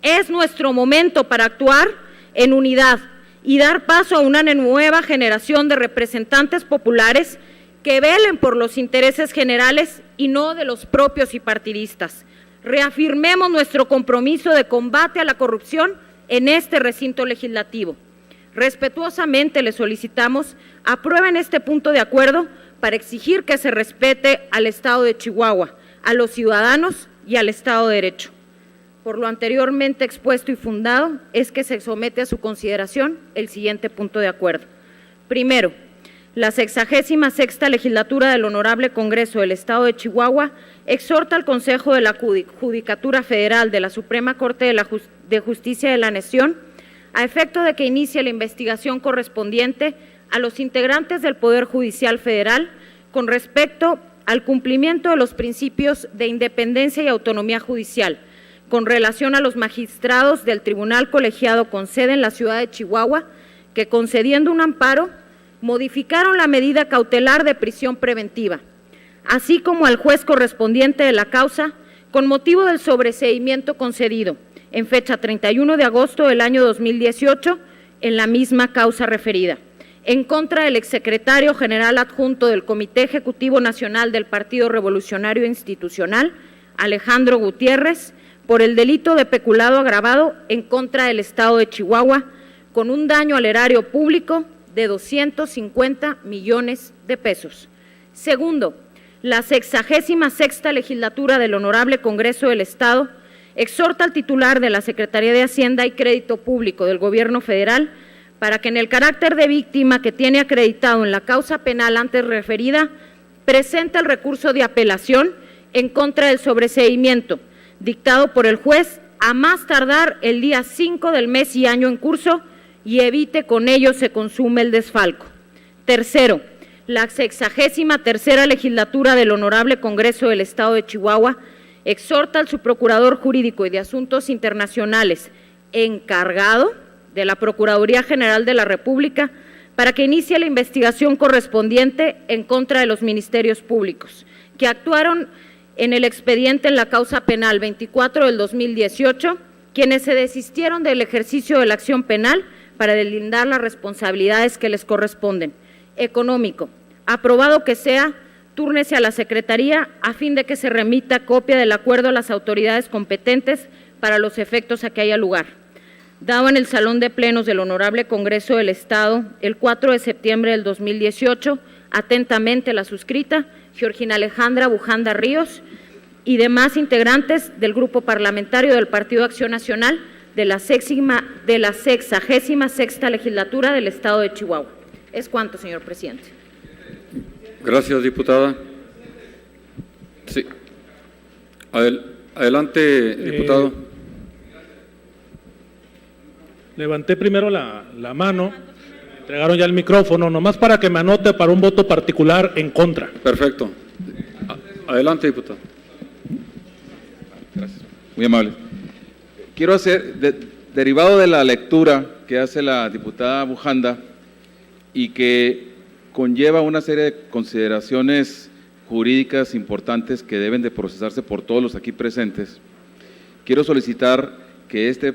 Speaker 8: Es nuestro momento para actuar en unidad y dar paso a una nueva generación de representantes populares que velen por los intereses generales y no de los propios y partidistas. Reafirmemos nuestro compromiso de combate a la corrupción en este recinto legislativo. Respetuosamente le solicitamos aprueben este punto de acuerdo para exigir que se respete al Estado de Chihuahua, a los ciudadanos y al Estado de Derecho. Por lo anteriormente expuesto y fundado, es que se somete a su consideración el siguiente punto de acuerdo. Primero, la 66ª legislatura del Honorable Congreso del Estado de Chihuahua exhorta al Consejo de la Judicatura Federal de la Suprema Corte de Justicia de la Nación a efecto de que inicie la investigación correspondiente a los integrantes del Poder Judicial Federal con respecto al cumplimiento de los principios de independencia y autonomía judicial, con relación a los magistrados del Tribunal Colegiado con sede en la ciudad de Chihuahua, que concediendo un amparo, modificaron la medida cautelar de prisión preventiva, así como al juez correspondiente de la causa, con motivo del sobreseimiento concedido, en fecha 31 de agosto del año 2018, en la misma causa referida, en contra del exsecretario general adjunto del Comité Ejecutivo Nacional del Partido Revolucionario Institucional, Alejandro Gutiérrez, por el delito de peculado agravado en contra del Estado de Chihuahua, con un daño al erario público de 250 millones de pesos. Segundo, la 66ª legislatura del Honorable Congreso del Estado exhorta al titular de la Secretaría de Hacienda y Crédito Público del Gobierno Federal para que en el carácter de víctima que tiene acreditado en la causa penal antes referida, presente el recurso de apelación en contra del sobreseimiento dictado por el juez a más tardar el día 5 del mes y año en curso y evite con ello se consume el desfalco. Tercero, la 63ª legislatura del Honorable Congreso del Estado de Chihuahua exhorta al subprocurador jurídico y de asuntos internacionales encargado de la Procuraduría General de la República para que inicie la investigación correspondiente en contra de los ministerios públicos que actuaron en el expediente en la causa penal 24 del 2018, quienes se desistieron del ejercicio de la acción penal para deslindar las responsabilidades que les corresponden. Económico, aprobado que sea túrnese a la Secretaría a fin de que se remita copia del acuerdo a las autoridades competentes para los efectos a que haya lugar. Dado en el Salón de Plenos del Honorable Congreso del Estado el 4 de septiembre del 2018, atentamente la suscrita, Georgina Alejandra Bujanda Ríos, y demás integrantes del Grupo Parlamentario del Partido Acción Nacional de la 66ª Legislatura del Estado de Chihuahua. Es cuanto, señor presidente.
Speaker 1: Gracias, diputada. Sí. Adelante, diputado.
Speaker 9: Levanté primero la mano, me entregaron ya el micrófono, nomás para que me anote para un voto particular en contra.
Speaker 1: Perfecto. Adelante, diputado.
Speaker 6: Gracias. Muy amable. Quiero hacer, derivado de la lectura que hace la diputada Bujanda y que conlleva una serie de consideraciones jurídicas importantes que deben de procesarse por todos los aquí presentes, quiero solicitar que este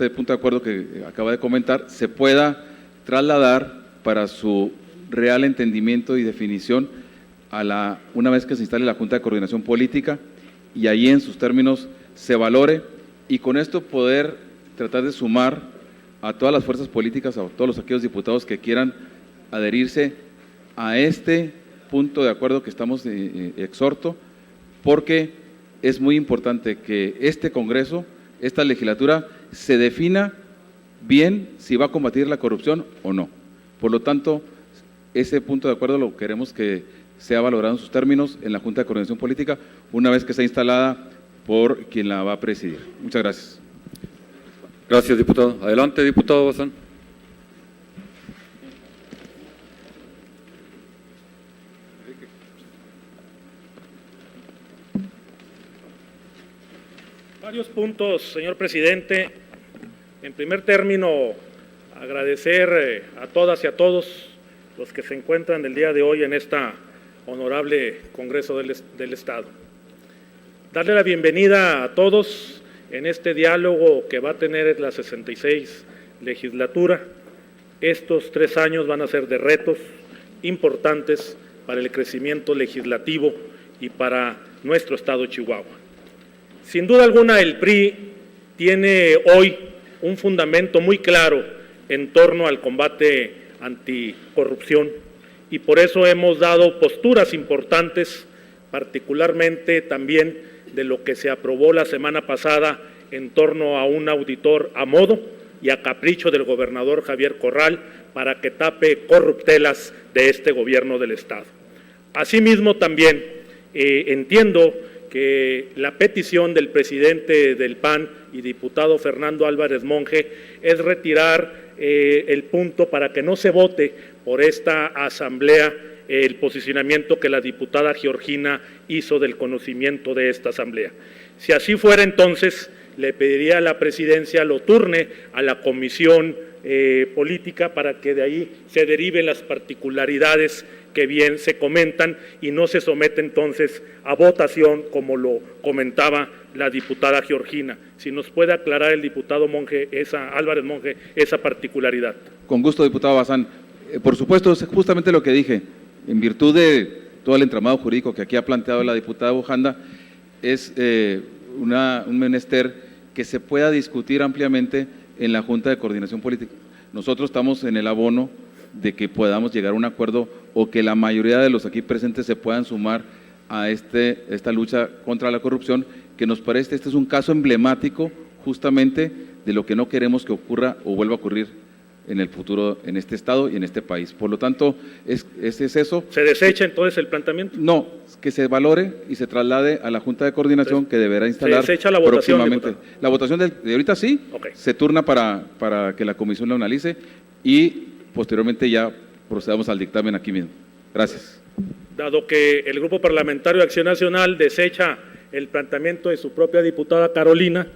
Speaker 6: punto de acuerdo que acaba de comentar se pueda trasladar para su real entendimiento y definición una vez que se instale la Junta de Coordinación Política y ahí en sus términos se valore y con esto poder tratar de sumar a todas las fuerzas políticas, a todos aquellos diputados que quieran adherirse a este punto de acuerdo que estamos exhorto, porque es muy importante que este Congreso, esta legislatura, se defina bien si va a combatir la corrupción o no. Por lo tanto, ese punto de acuerdo lo queremos que sea valorado en sus términos en la Junta de Coordinación Política, una vez que sea instalada por quien la va a presidir. Muchas gracias.
Speaker 1: Gracias, diputado. Adelante, diputado Bazán.
Speaker 9: Varios puntos, señor presidente. En primer término, agradecer a todas y a todos los que se encuentran el día de hoy en esta honorable Congreso del Estado. Darle la bienvenida a todos en este diálogo que va a tener la 66 legislatura. Estos 3 años van a ser de retos importantes para el crecimiento legislativo y para nuestro Estado de Chihuahua. Sin duda alguna, el PRI tiene hoy un fundamento muy claro en torno al combate anticorrupción y por eso hemos dado posturas importantes, particularmente también de lo que se aprobó la semana pasada en torno a un auditor a modo y a capricho del gobernador Javier Corral para que tape corruptelas de este gobierno del Estado. Asimismo, también entiendo que la petición del presidente del PAN y diputado Fernando Álvarez Monge es retirar el punto para que no se vote por esta asamblea el posicionamiento que la diputada Georgina hizo del conocimiento de esta asamblea. Si así fuera, entonces le pediría a la presidencia lo turne a la comisión política para que de ahí se deriven las particularidades que bien se comentan y no se somete entonces a votación como lo comentaba la diputada Georgina. Si nos puede aclarar el diputado Álvarez Monge esa particularidad.
Speaker 6: Con gusto, diputado Bazán. Por supuesto, es justamente lo que dije. En virtud de todo el entramado jurídico que aquí ha planteado la diputada Bujanda, es un menester que se pueda discutir ampliamente en la Junta de Coordinación Política. Nosotros estamos en el abono de que podamos llegar a un acuerdo o que la mayoría de los aquí presentes se puedan sumar a esta lucha contra la corrupción, que nos parece este es un caso emblemático justamente de lo que no queremos que ocurra o vuelva a ocurrir en el futuro en este Estado y en este país. Por lo tanto, es eso.
Speaker 9: ¿Se desecha entonces el planteamiento?
Speaker 6: No, que se valore y se traslade a la Junta de Coordinación que deberá instalar
Speaker 9: ¿se desecha la votación,
Speaker 6: próximamente.
Speaker 9: Diputado?
Speaker 6: La votación de ahorita sí,
Speaker 9: Okay.
Speaker 6: Se turna para que la comisión lo analice y posteriormente ya procedamos al dictamen aquí mismo. Gracias.
Speaker 9: Dado que el Grupo Parlamentario de Acción Nacional desecha el planteamiento de su propia diputada Carolina,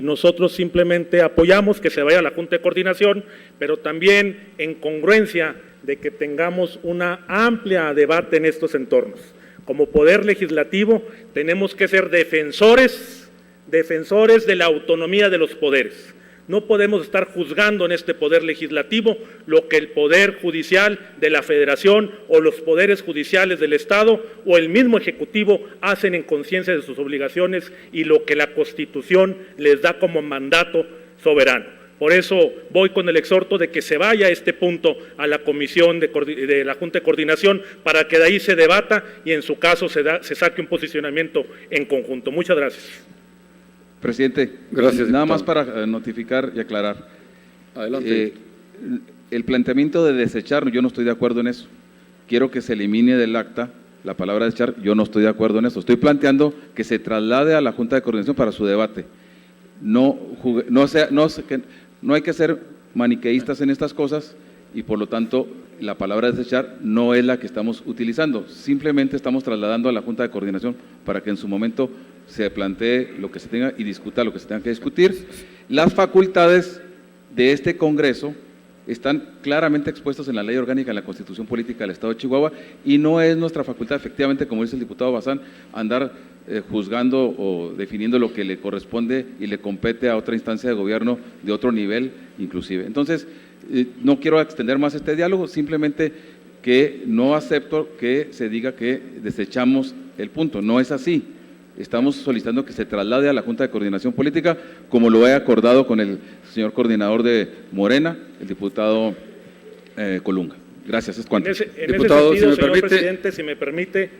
Speaker 9: nosotros simplemente apoyamos que se vaya a la Junta de Coordinación, pero también en congruencia de que tengamos una amplia debate en estos entornos. Como Poder Legislativo tenemos que ser defensores de la autonomía de los poderes. No podemos estar juzgando en este poder legislativo lo que el poder judicial de la Federación o los poderes judiciales del Estado o el mismo Ejecutivo hacen en conciencia de sus obligaciones y lo que la Constitución les da como mandato soberano. Por eso voy con el exhorto de que se vaya este punto a la comisión de la Junta de Coordinación para que de ahí se debata y en su caso se saque un posicionamiento en conjunto. Muchas gracias.
Speaker 6: Presidente,
Speaker 1: Gracias,
Speaker 6: nada
Speaker 1: diputado.
Speaker 6: más para notificar y aclarar.
Speaker 1: Adelante.
Speaker 6: El planteamiento de desechar, yo no estoy de acuerdo en eso. Quiero que se elimine del acta la palabra desechar, yo no estoy de acuerdo en eso. Estoy planteando que se traslade a la Junta de Coordinación para su debate. No hay que ser maniqueístas en estas cosas y por lo tanto la palabra desechar no es la que estamos utilizando. Simplemente estamos trasladando a la Junta de Coordinación para que en su momento se plantee lo que se tenga y discuta lo que se tenga que discutir. Las facultades de este Congreso están claramente expuestas en la Ley Orgánica, en la Constitución Política del Estado de Chihuahua, y no es nuestra facultad, efectivamente, como dice el diputado Bazán, andar juzgando o definiendo lo que le corresponde y le compete a otra instancia de gobierno de otro nivel, inclusive. Entonces, no quiero extender más este diálogo, simplemente que no acepto que se diga que desechamos el punto, no es así. Estamos solicitando que se traslade a la Junta de Coordinación Política, como lo he acordado con el señor coordinador de Morena, el diputado Colunga. Gracias, es cuanto.
Speaker 9: En ese
Speaker 1: Diputado,
Speaker 9: sentido,
Speaker 1: si me
Speaker 9: señor
Speaker 1: permite.
Speaker 9: presidente, si me permite,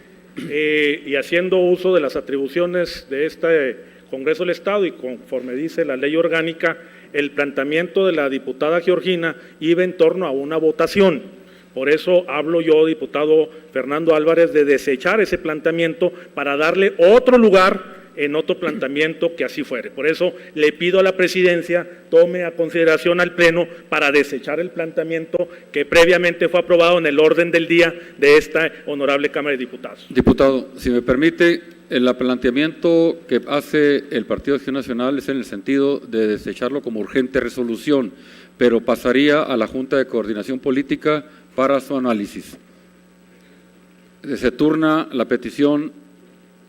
Speaker 9: y haciendo uso de las atribuciones de este Congreso del Estado y conforme dice la ley orgánica, el planteamiento de la diputada Georgina iba en torno a una votación. Por eso hablo yo, diputado Fernando Álvarez, de desechar ese planteamiento para darle otro lugar en otro planteamiento que así fuere. Por eso le pido a la presidencia tome a consideración al Pleno para desechar el planteamiento que previamente fue aprobado en el orden del día de esta honorable Cámara de Diputados.
Speaker 1: Diputado, si me permite, el planteamiento que hace el Partido Acción Nacional es en el sentido de desecharlo como urgente resolución, pero pasaría a la Junta de Coordinación Política para su análisis. Se turna la petición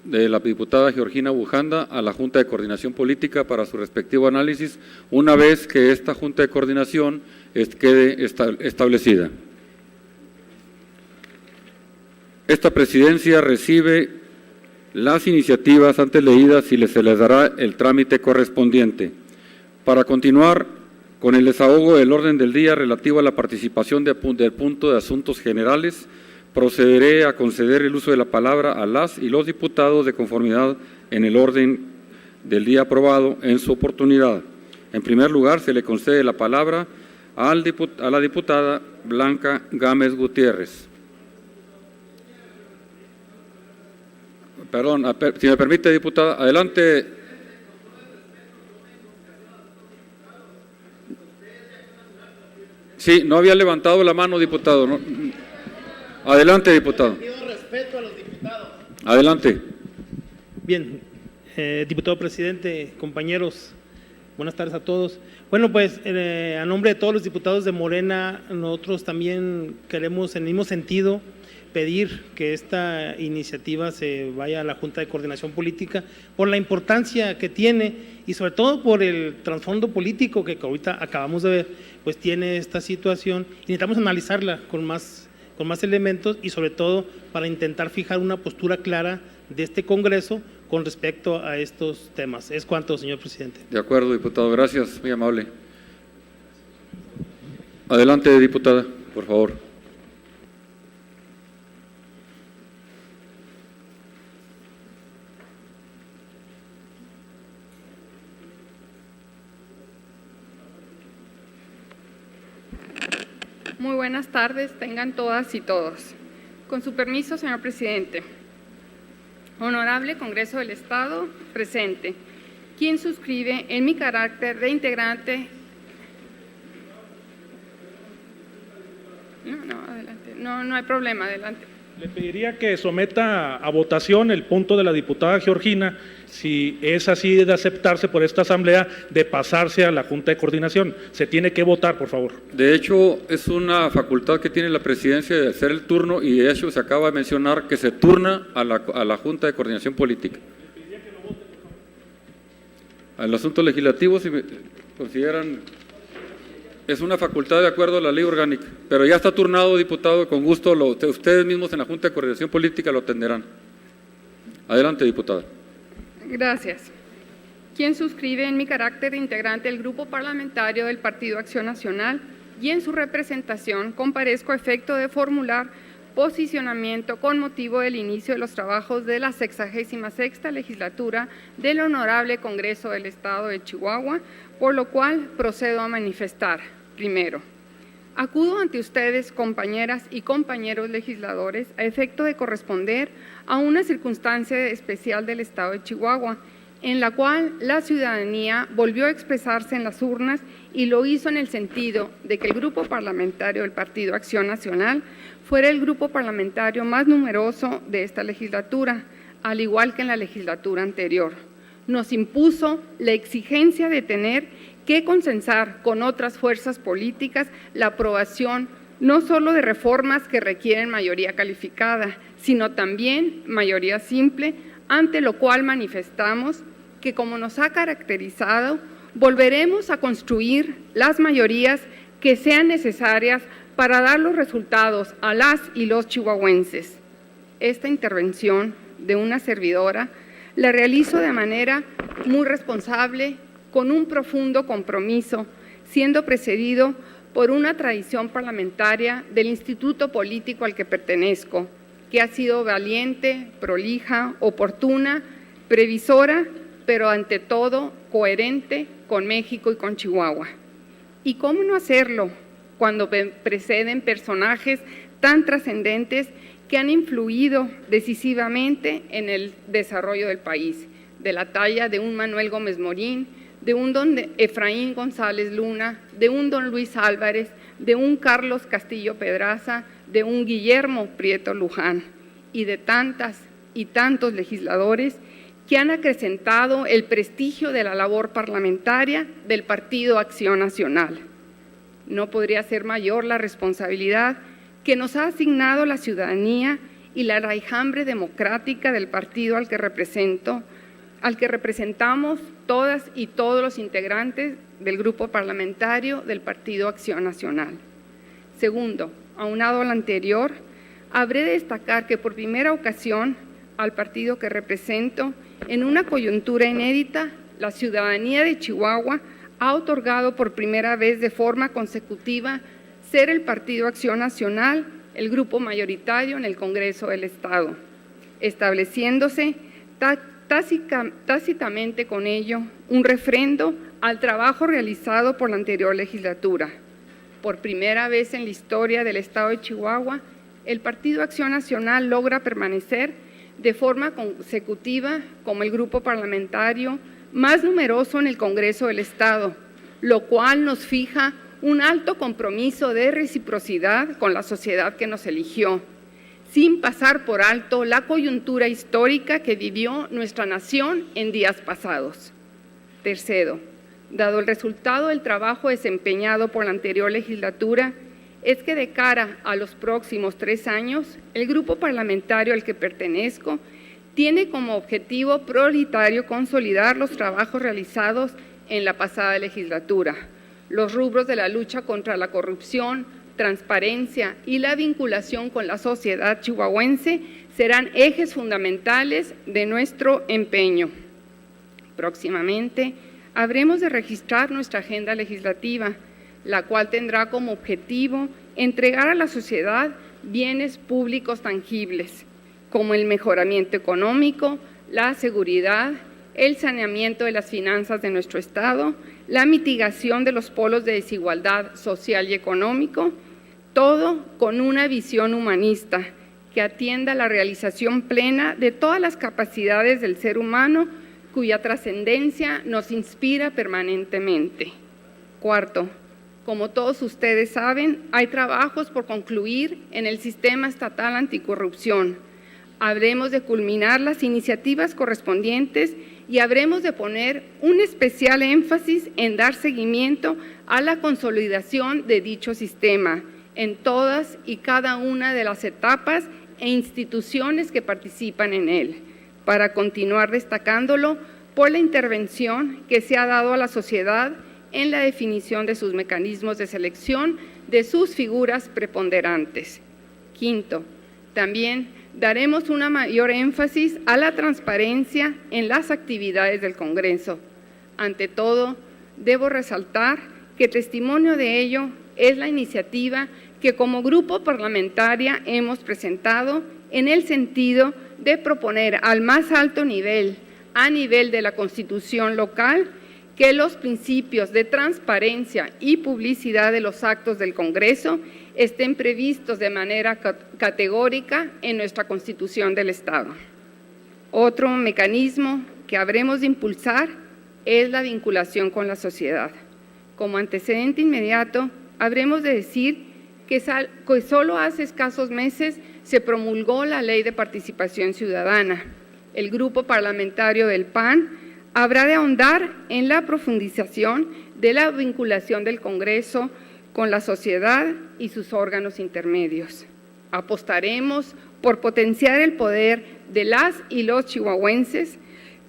Speaker 1: de la diputada Georgina Bujanda a la Junta de Coordinación Política para su respectivo análisis, una vez que esta Junta de Coordinación quede establecida. Esta presidencia recibe las iniciativas antes leídas y se les dará el trámite correspondiente. Para continuar con el desahogo del orden del día relativo a la participación del punto de asuntos generales, procederé a conceder el uso de la palabra a las y los diputados de conformidad en el orden del día aprobado en su oportunidad. En primer lugar, se le concede la palabra a la diputada Blanca Gámez Gutiérrez. Perdón, si me permite, diputada, adelante. Sí, no había levantado la mano, diputado. No. Adelante, diputado.
Speaker 3: Pido respeto a los diputados.
Speaker 1: Adelante.
Speaker 10: Bien, diputado presidente, compañeros, buenas tardes a todos. Bueno, pues a nombre de todos los diputados de Morena, nosotros también queremos en el mismo sentido pedir que esta iniciativa se vaya a la Junta de Coordinación Política por la importancia que tiene y sobre todo por el trasfondo político que ahorita acabamos de ver, pues tiene esta situación y necesitamos analizarla con más elementos y sobre todo para intentar fijar una postura clara de este Congreso con respecto a estos temas. Es cuanto, señor presidente.
Speaker 1: De acuerdo, diputado. Gracias, muy amable. Adelante, diputada, por favor.
Speaker 11: Muy buenas tardes, tengan todas y todos. Con su permiso, señor presidente. Honorable Congreso del Estado, presente. ¿Quién suscribe en mi carácter de integrante? No, adelante. No hay problema, adelante.
Speaker 9: Le pediría que someta a votación el punto de la diputada Georgina, si es así de aceptarse por esta asamblea, de pasarse a la Junta de Coordinación. Se tiene que votar, por favor.
Speaker 1: De hecho, es una facultad que tiene la presidencia de hacer el turno y de hecho se acaba de mencionar que se turna a la Junta de Coordinación Política. al asunto legislativo, si me consideran, es una facultad de acuerdo a la ley orgánica, pero ya está turnado, diputado, con gusto ustedes mismos en la Junta de Coordinación Política lo atenderán. Adelante, diputada.
Speaker 11: Gracias. Quien suscribe en mi carácter de integrante del Grupo Parlamentario del Partido Acción Nacional y en su representación comparezco a efecto de formular posicionamiento con motivo del inicio de los trabajos de la 66ª legislatura del Honorable Congreso del Estado de Chihuahua, por lo cual procedo a manifestar. Primero, acudo ante ustedes, compañeras y compañeros legisladores, a efecto de corresponder a una circunstancia especial del Estado de Chihuahua, en la cual la ciudadanía volvió a expresarse en las urnas y lo hizo en el sentido de que el grupo parlamentario del Partido Acción Nacional fuera el grupo parlamentario más numeroso de esta legislatura, al igual que en la legislatura anterior. Nos impuso la exigencia de tener que consensar con otras fuerzas políticas la aprobación no solo de reformas que requieren mayoría calificada, sino también mayoría simple, ante lo cual manifestamos que, como nos ha caracterizado, volveremos a construir las mayorías que sean necesarias para dar los resultados a las y los chihuahuenses. Esta intervención de una servidora la realizo de manera muy responsable, con un profundo compromiso, siendo precedido por una tradición parlamentaria del instituto político al que pertenezco, que ha sido valiente, prolija, oportuna, previsora, pero ante todo coherente con México y con Chihuahua. ¿Y cómo no hacerlo cuando preceden personajes tan trascendentes que han influido decisivamente en el desarrollo del país, de la talla de un Manuel Gómez Morín, de un don Efraín González Luna, de un don Luis Álvarez, de un Carlos Castillo Pedraza, de un Guillermo Prieto Luján, y de tantas y tantos legisladores que han acrecentado el prestigio de la labor parlamentaria del Partido Acción Nacional? No podría ser mayor la responsabilidad que nos ha asignado la ciudadanía y la raigambre democrática del partido al que representamos todas y todos los integrantes del grupo parlamentario del Partido Acción Nacional. Segundo, aunado a lo anterior, habré de destacar que por primera ocasión al partido que represento, en una coyuntura inédita, la ciudadanía de Chihuahua ha otorgado por primera vez de forma consecutiva ser el Partido Acción Nacional el grupo mayoritario en el Congreso del Estado, estableciéndose tácitamente con ello un refrendo al trabajo realizado por la anterior legislatura. Por primera vez en la historia del Estado de Chihuahua, el Partido Acción Nacional logra permanecer de forma consecutiva como el grupo parlamentario más numeroso en el Congreso del Estado, lo cual nos fija un alto compromiso de reciprocidad con la sociedad que nos eligió, sin pasar por alto la coyuntura histórica que vivió nuestra nación en días pasados. Tercero, dado el resultado del trabajo desempeñado por la anterior legislatura, es que de cara a los próximos 3 años, el grupo parlamentario al que pertenezco tiene como objetivo prioritario consolidar los trabajos realizados en la pasada legislatura. Los rubros de la lucha contra la corrupción, transparencia y la vinculación con la sociedad chihuahuense serán ejes fundamentales de nuestro empeño. Próximamente habremos de registrar nuestra agenda legislativa, la cual tendrá como objetivo entregar a la sociedad bienes públicos tangibles, como el mejoramiento económico, la seguridad, el saneamiento de las finanzas de nuestro Estado, la mitigación de los polos de desigualdad social y económico, todo con una visión humanista que atienda a la realización plena de todas las capacidades del ser humano, cuya trascendencia nos inspira permanentemente. Cuarto, como todos ustedes saben, hay trabajos por concluir en el sistema estatal anticorrupción. Habremos de culminar las iniciativas correspondientes y habremos de poner un especial énfasis en dar seguimiento a la consolidación de dicho sistema en todas y cada una de las etapas e instituciones que participan en él, para continuar destacándolo por la intervención que se ha dado a la sociedad en la definición de sus mecanismos de selección de sus figuras preponderantes. Quinto, también daremos una mayor énfasis a la transparencia en las actividades del Congreso. Ante todo, debo resaltar que testimonio de ello es la iniciativa que como grupo parlamentaria hemos presentado en el sentido de proponer al más alto nivel, a nivel de la Constitución local, que los principios de transparencia y publicidad de los actos del Congreso estén previstos de manera categórica en nuestra Constitución del Estado. Otro mecanismo que habremos de impulsar es la vinculación con la sociedad. Como antecedente inmediato, habremos de decir que solo hace escasos meses se promulgó la Ley de Participación Ciudadana. El Grupo Parlamentario del PAN habrá de ahondar en la profundización de la vinculación del Congreso con la sociedad y sus órganos intermedios. Apostaremos por potenciar el poder de las y los chihuahuenses,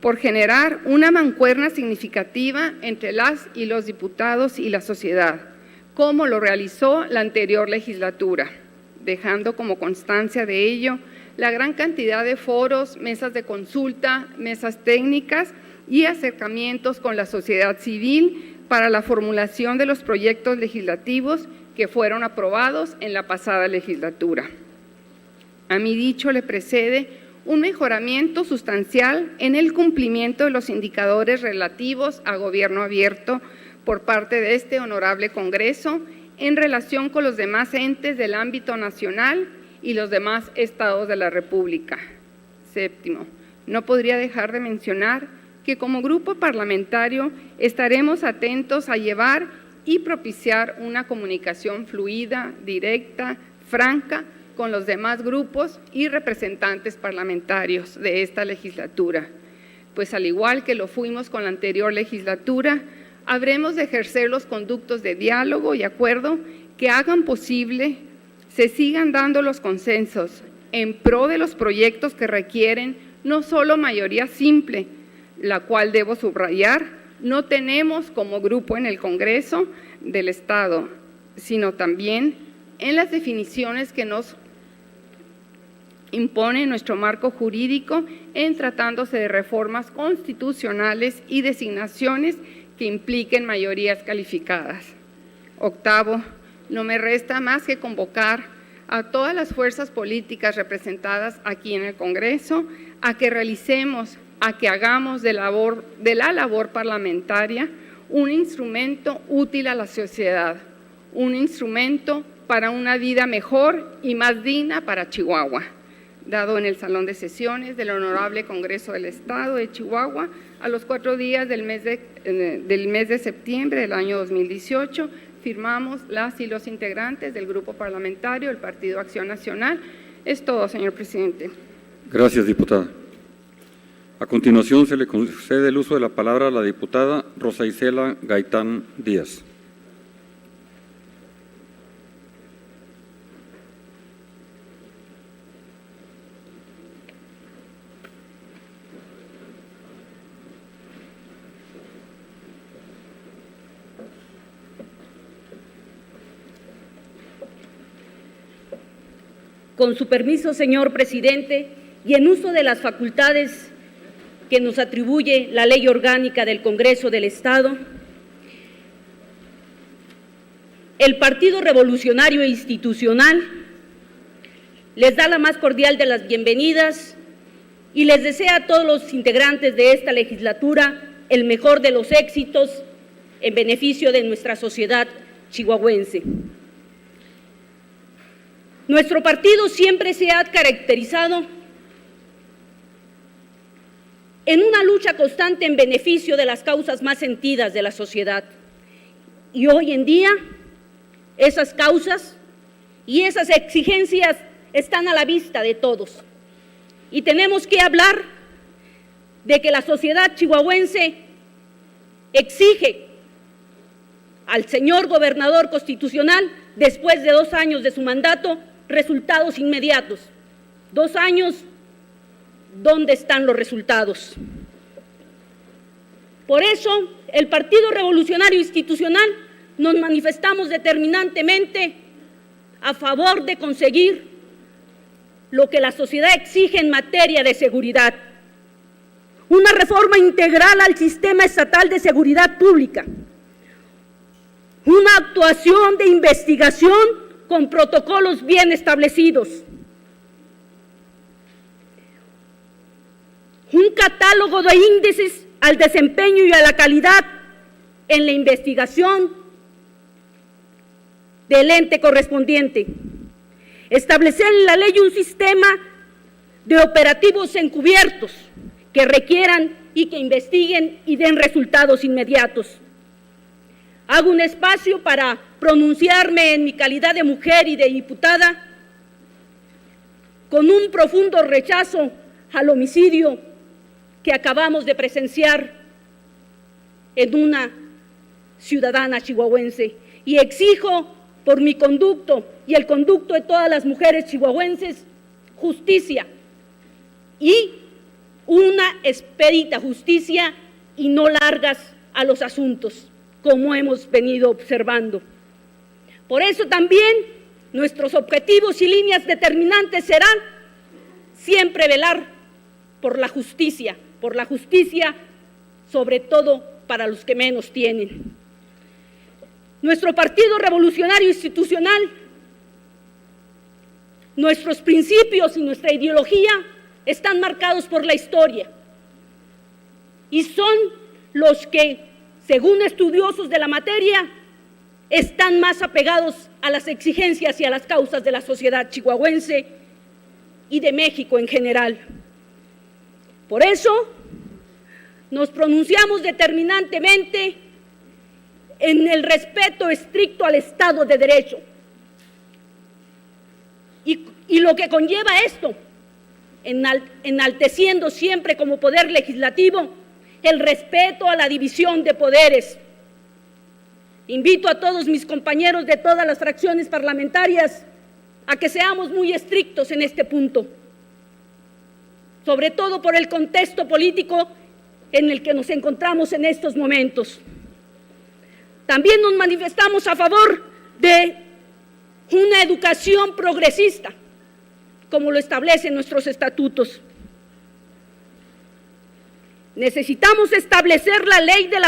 Speaker 11: por generar una mancuerna significativa entre las y los diputados y la sociedad, como lo realizó la anterior legislatura, dejando como constancia de ello la gran cantidad de foros, mesas de consulta, mesas técnicas y acercamientos con la sociedad civil para la formulación de los proyectos legislativos que fueron aprobados en la pasada legislatura. A mi dicho le precede un mejoramiento sustancial en el cumplimiento de los indicadores relativos a gobierno abierto por parte de este honorable Congreso en relación con los demás entes del ámbito nacional y los demás estados de la República. Séptimo, no podría dejar de mencionar que como grupo parlamentario estaremos atentos a llevar y propiciar una comunicación fluida, directa, franca, con los demás grupos y representantes parlamentarios de esta legislatura, pues al igual que lo fuimos con la anterior legislatura, habremos de ejercer los conductos de diálogo y acuerdo que hagan posible se sigan dando los consensos en pro de los proyectos que requieren no solo mayoría simple, la cual debo subrayar, no tenemos como grupo en el Congreso del Estado, sino también en las definiciones que nos impone nuestro marco jurídico en tratándose de reformas constitucionales y designaciones que impliquen mayorías calificadas. Octavo, no me resta más que convocar a todas las fuerzas políticas representadas aquí en el Congreso a que realicemos, a que hagamos de la labor parlamentaria un instrumento útil a la sociedad, un instrumento para una vida mejor y más digna para Chihuahua, dado en el Salón de Sesiones del Honorable Congreso del Estado de Chihuahua a los 4 días del mes de septiembre del año 2018, firmamos las y los integrantes del Grupo Parlamentario del Partido Acción Nacional. Es todo, señor presidente.
Speaker 1: Gracias, diputada. A continuación, se le concede el uso de la palabra a la diputada Rosa Isela Gaitán Díaz.
Speaker 12: Con su permiso, señor presidente, y en uso de las facultades que nos atribuye la Ley Orgánica del Congreso del Estado, el Partido Revolucionario Institucional les da la más cordial de las bienvenidas y les desea a todos los integrantes de esta legislatura el mejor de los éxitos en beneficio de nuestra sociedad chihuahuense. Nuestro partido siempre se ha caracterizado en una lucha constante en beneficio de las causas más sentidas de la sociedad. Y hoy en día, esas causas y esas exigencias están a la vista de todos. Y tenemos que hablar de que la sociedad chihuahuense exige al señor gobernador constitucional, después de 2 años de su mandato, resultados inmediatos. 2 años, ¿dónde están los resultados? Por eso, el Partido Revolucionario Institucional nos manifestamos determinantemente a favor de conseguir lo que la sociedad exige en materia de seguridad. Una reforma integral al sistema estatal de seguridad pública. Una actuación de investigación con protocolos bien establecidos. Un catálogo de índices al desempeño y a la calidad en la investigación del ente correspondiente. Establecer en la ley un sistema de operativos encubiertos que requieran y que investiguen y den resultados inmediatos. Hago un espacio para pronunciarme en mi calidad de mujer y de diputada con un profundo rechazo al homicidio que acabamos de presenciar en una ciudadana chihuahuense, y exijo por mi conducto y el conducto de todas las mujeres chihuahuenses justicia, y una expedita justicia y no largas a los asuntos, como hemos venido observando. Por eso también nuestros objetivos y líneas determinantes serán siempre velar por la justicia sobre todo para los que menos tienen. Nuestro Partido Revolucionario Institucional, nuestros principios y nuestra ideología están marcados por la historia y son los que, según estudiosos de la materia, están más apegados a las exigencias y a las causas de la sociedad chihuahuense y de México en general. Por eso, nos pronunciamos determinantemente en el respeto estricto al Estado de Derecho y lo que conlleva esto, enalteciendo siempre como poder legislativo el respeto a la división de poderes. Invito a todos mis compañeros de todas las fracciones parlamentarias a que seamos muy estrictos en este punto, sobre todo por el contexto político en el que nos encontramos en estos momentos. También nos manifestamos a favor de una educación progresista, como lo establecen nuestros estatutos. Necesitamos establecer la ley de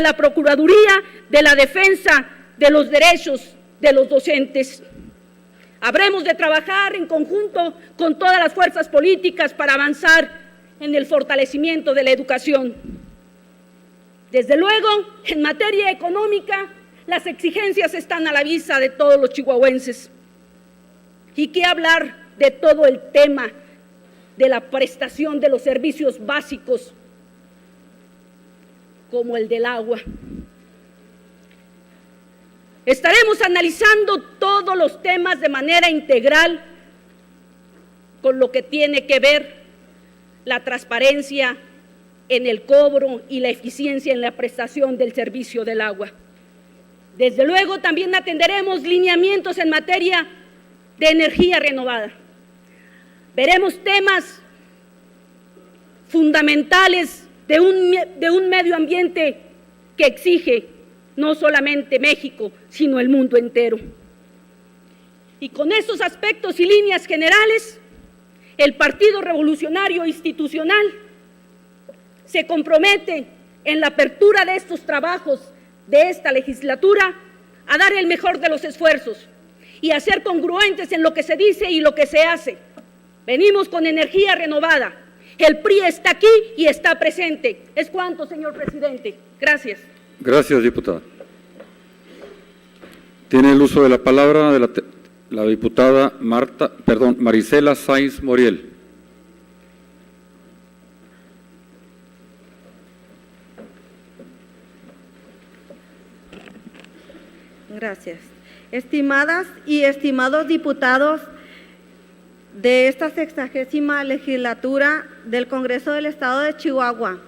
Speaker 12: la Procuraduría de la Defensa de los Derechos de los Docentes. Habremos de trabajar en conjunto con todas las fuerzas políticas para avanzar en el fortalecimiento de la educación. Desde luego, en materia económica, las exigencias están a la vista de todos los chihuahuenses. Y qué hablar de todo el tema de la prestación de los servicios básicos, como el del agua. Estaremos analizando todos los temas de manera integral con lo que tiene que ver la transparencia en el cobro y la eficiencia en la prestación del servicio del agua. Desde luego, también atenderemos lineamientos en materia de energía renovada. Veremos temas fundamentales de un medio ambiente que exige no solamente México, sino el mundo entero. Y con esos aspectos y líneas generales, el Partido Revolucionario Institucional se compromete en la apertura de estos trabajos de esta legislatura a dar el mejor de los esfuerzos y a ser congruentes en lo que se dice y lo que se hace. Venimos con energía renovada. El PRI está aquí y está presente. Es cuanto, señor presidente. Gracias.
Speaker 1: Gracias, diputada. Tiene el uso de la palabra la diputada Marisela Sáenz Moriel.
Speaker 13: Gracias. Estimadas y estimados diputados de esta 60ª legislatura del Congreso del Estado de Chihuahua,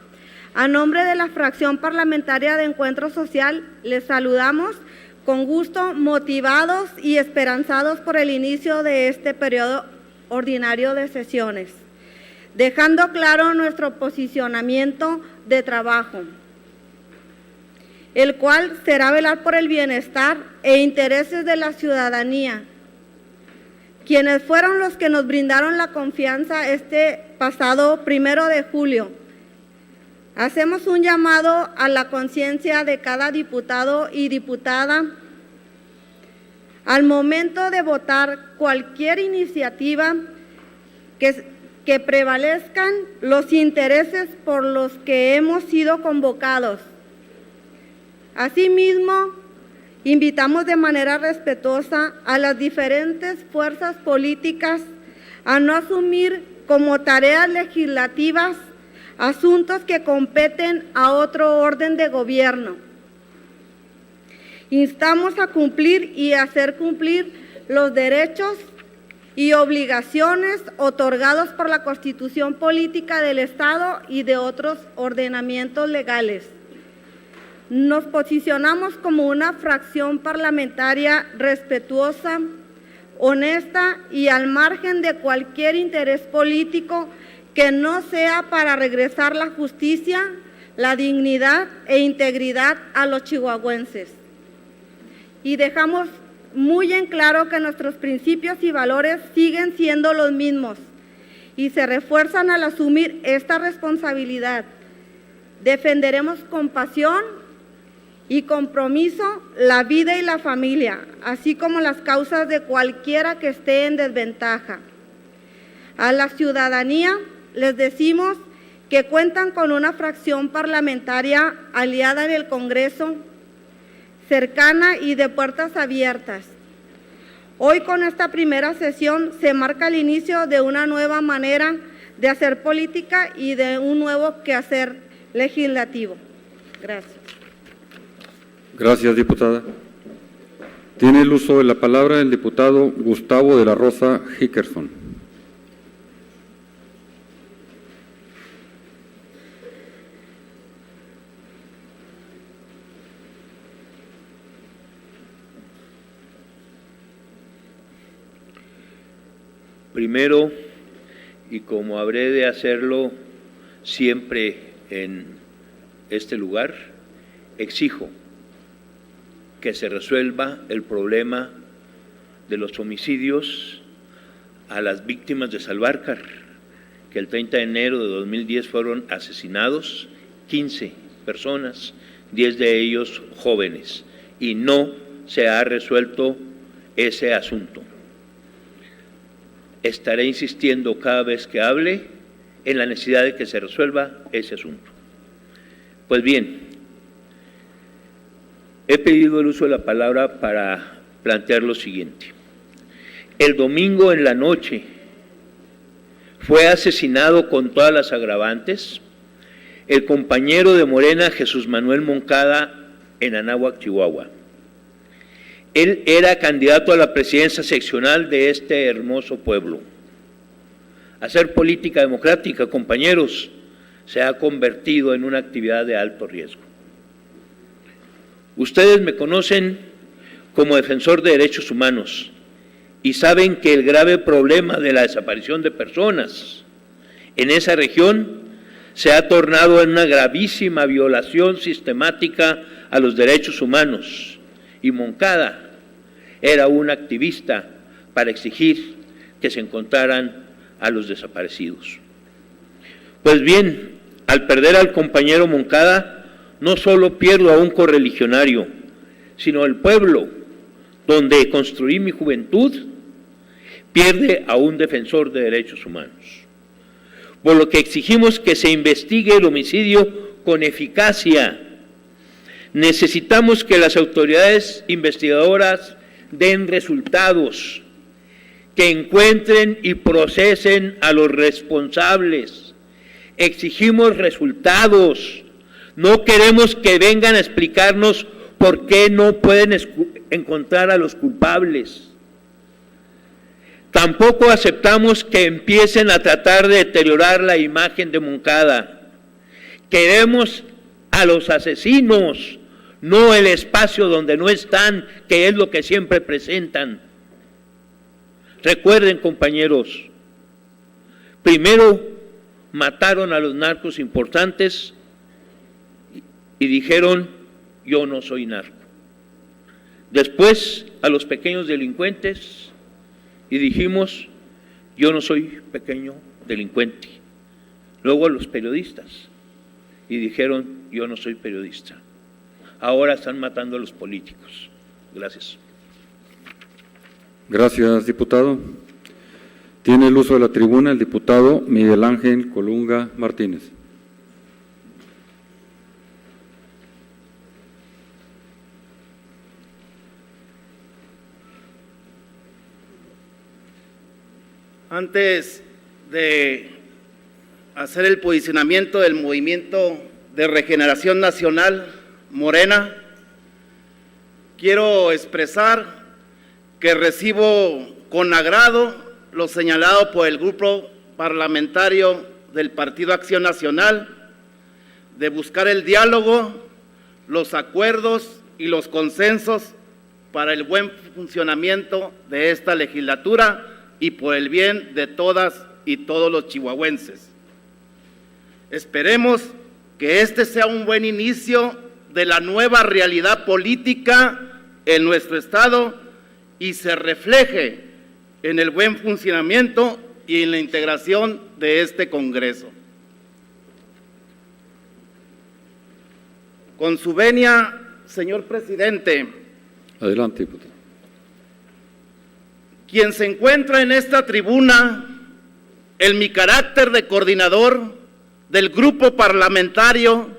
Speaker 13: a nombre de la fracción parlamentaria de Encuentro Social, les saludamos con gusto, motivados y esperanzados por el inicio de este periodo ordinario de sesiones, dejando claro nuestro posicionamiento de trabajo. el cual será velar por el bienestar e intereses de la ciudadanía, quienes fueron los que nos brindaron la confianza este pasado 1 de julio. Hacemos un llamado a la conciencia de cada diputado y diputada al momento de votar cualquier iniciativa que prevalezcan los intereses por los que hemos sido convocados. Asimismo, invitamos de manera respetuosa a las diferentes fuerzas políticas a no asumir como tareas legislativas asuntos que competen a otro orden de gobierno. Instamos a cumplir y hacer cumplir los derechos y obligaciones otorgados por la Constitución Política del Estado y de otros ordenamientos legales. Nos posicionamos como una fracción parlamentaria respetuosa, honesta y al margen de cualquier interés político que no sea para regresar la justicia, la dignidad e integridad a los chihuahuenses. Y dejamos muy en claro que nuestros principios y valores siguen siendo los mismos y se refuerzan al asumir esta responsabilidad. Defenderemos con pasión y compromiso la vida y la familia, así como las causas de cualquiera que esté en desventaja. A la ciudadanía les decimos que cuentan con una fracción parlamentaria aliada en el Congreso, cercana y de puertas abiertas. Hoy con esta primera sesión se marca el inicio de una nueva manera de hacer política y de un nuevo quehacer legislativo. Gracias.
Speaker 1: Gracias, diputada. Tiene el uso de la palabra el diputado Gustavo de la Rosa Hickerson.
Speaker 2: Primero, y como habré de hacerlo siempre en este lugar, exijo que se resuelva el problema de los homicidios a las víctimas de Salvarcar, que el 30 de enero de 2010 fueron asesinados 15 personas, 10 de ellos jóvenes, y no se ha resuelto ese asunto. Estaré insistiendo cada vez que hable en la necesidad de que se resuelva ese asunto. Pues bien, he pedido el uso de la palabra para plantear lo siguiente. El domingo en la noche fue asesinado con todas las agravantes el compañero de Morena, Jesús Manuel Moncada, en Anáhuac, Chihuahua. Él era candidato a la presidencia seccional de este hermoso pueblo. Hacer política democrática, compañeros, se ha convertido en una actividad de alto riesgo. Ustedes me conocen como defensor de derechos humanos y saben que el grave problema de la desaparición de personas en esa región se ha tornado en una gravísima violación sistemática a los derechos humanos. Y Moncada era un activista para exigir que se encontraran a los desaparecidos. Pues bien, al perder al compañero Moncada, no solo pierdo a un correligionario, sino el pueblo donde construí mi juventud, pierde a un defensor de derechos humanos. Por lo que exigimos que se investigue el homicidio con eficacia. Necesitamos que las autoridades investigadoras den resultados, que encuentren y procesen a los responsables. Exigimos resultados. No queremos que vengan a explicarnos por qué no pueden encontrar a los culpables. Tampoco aceptamos que empiecen a tratar de deteriorar la imagen de Moncada. Queremos a los asesinos, no el espacio donde no están, que es lo que siempre presentan. Recuerden, compañeros, primero mataron a los narcos importantes y dijeron yo no soy narco. Después a los pequeños delincuentes y dijimos, yo no soy pequeño delincuente. Luego a los periodistas y dijeron, yo no soy periodista. Ahora están matando a los políticos. Gracias.
Speaker 1: Gracias, diputado. Tiene el uso de la tribuna el diputado Miguel Ángel Colunga Martínez.
Speaker 3: Antes de hacer el posicionamiento del Movimiento de Regeneración Nacional, Morena, quiero expresar que recibo con agrado lo señalado por el Grupo Parlamentario del Partido Acción Nacional de buscar el diálogo, los acuerdos y los consensos para el buen funcionamiento de esta legislatura y por el bien de todas y todos los chihuahuenses. Esperemos que este sea un buen inicio de la nueva realidad política en nuestro Estado y se refleje en el buen funcionamiento y en la integración de este Congreso. Con su venia, señor presidente.
Speaker 1: Adelante, diputado.
Speaker 3: Quien se encuentra en esta tribuna, en mi carácter de coordinador del Grupo Parlamentario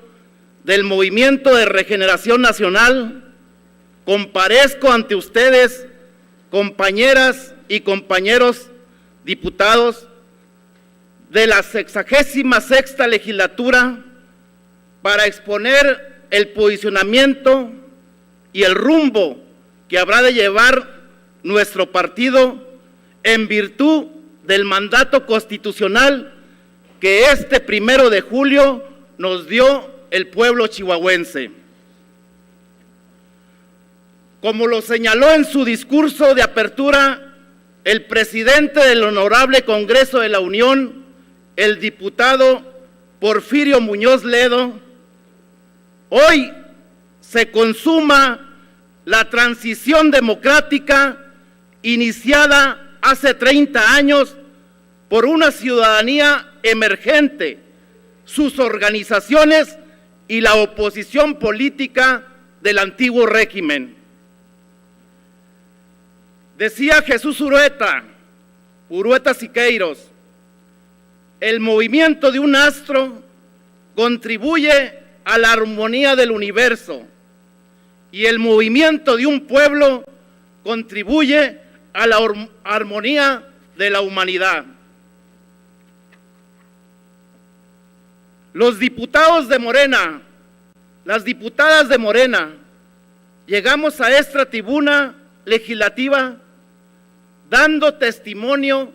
Speaker 3: del Movimiento de Regeneración Nacional, comparezco ante ustedes, compañeras y compañeros diputados de la 66ª legislatura para exponer el posicionamiento y el rumbo que habrá de llevar nuestro partido en virtud del mandato constitucional que este 1 de julio nos dio el pueblo chihuahuense. Como lo señaló en su discurso de apertura el presidente del Honorable Congreso de la Unión, el diputado Porfirio Muñoz Ledo, hoy se consuma la transición democrática iniciada hace 30 años por una ciudadanía emergente, sus organizaciones y la oposición política del antiguo régimen. Decía Jesús Urueta Siqueiros, el movimiento de un astro contribuye a la armonía del universo y el movimiento de un pueblo contribuye a la armonía de la humanidad. Los diputados de Morena, las diputadas de Morena, llegamos a esta tribuna legislativa dando testimonio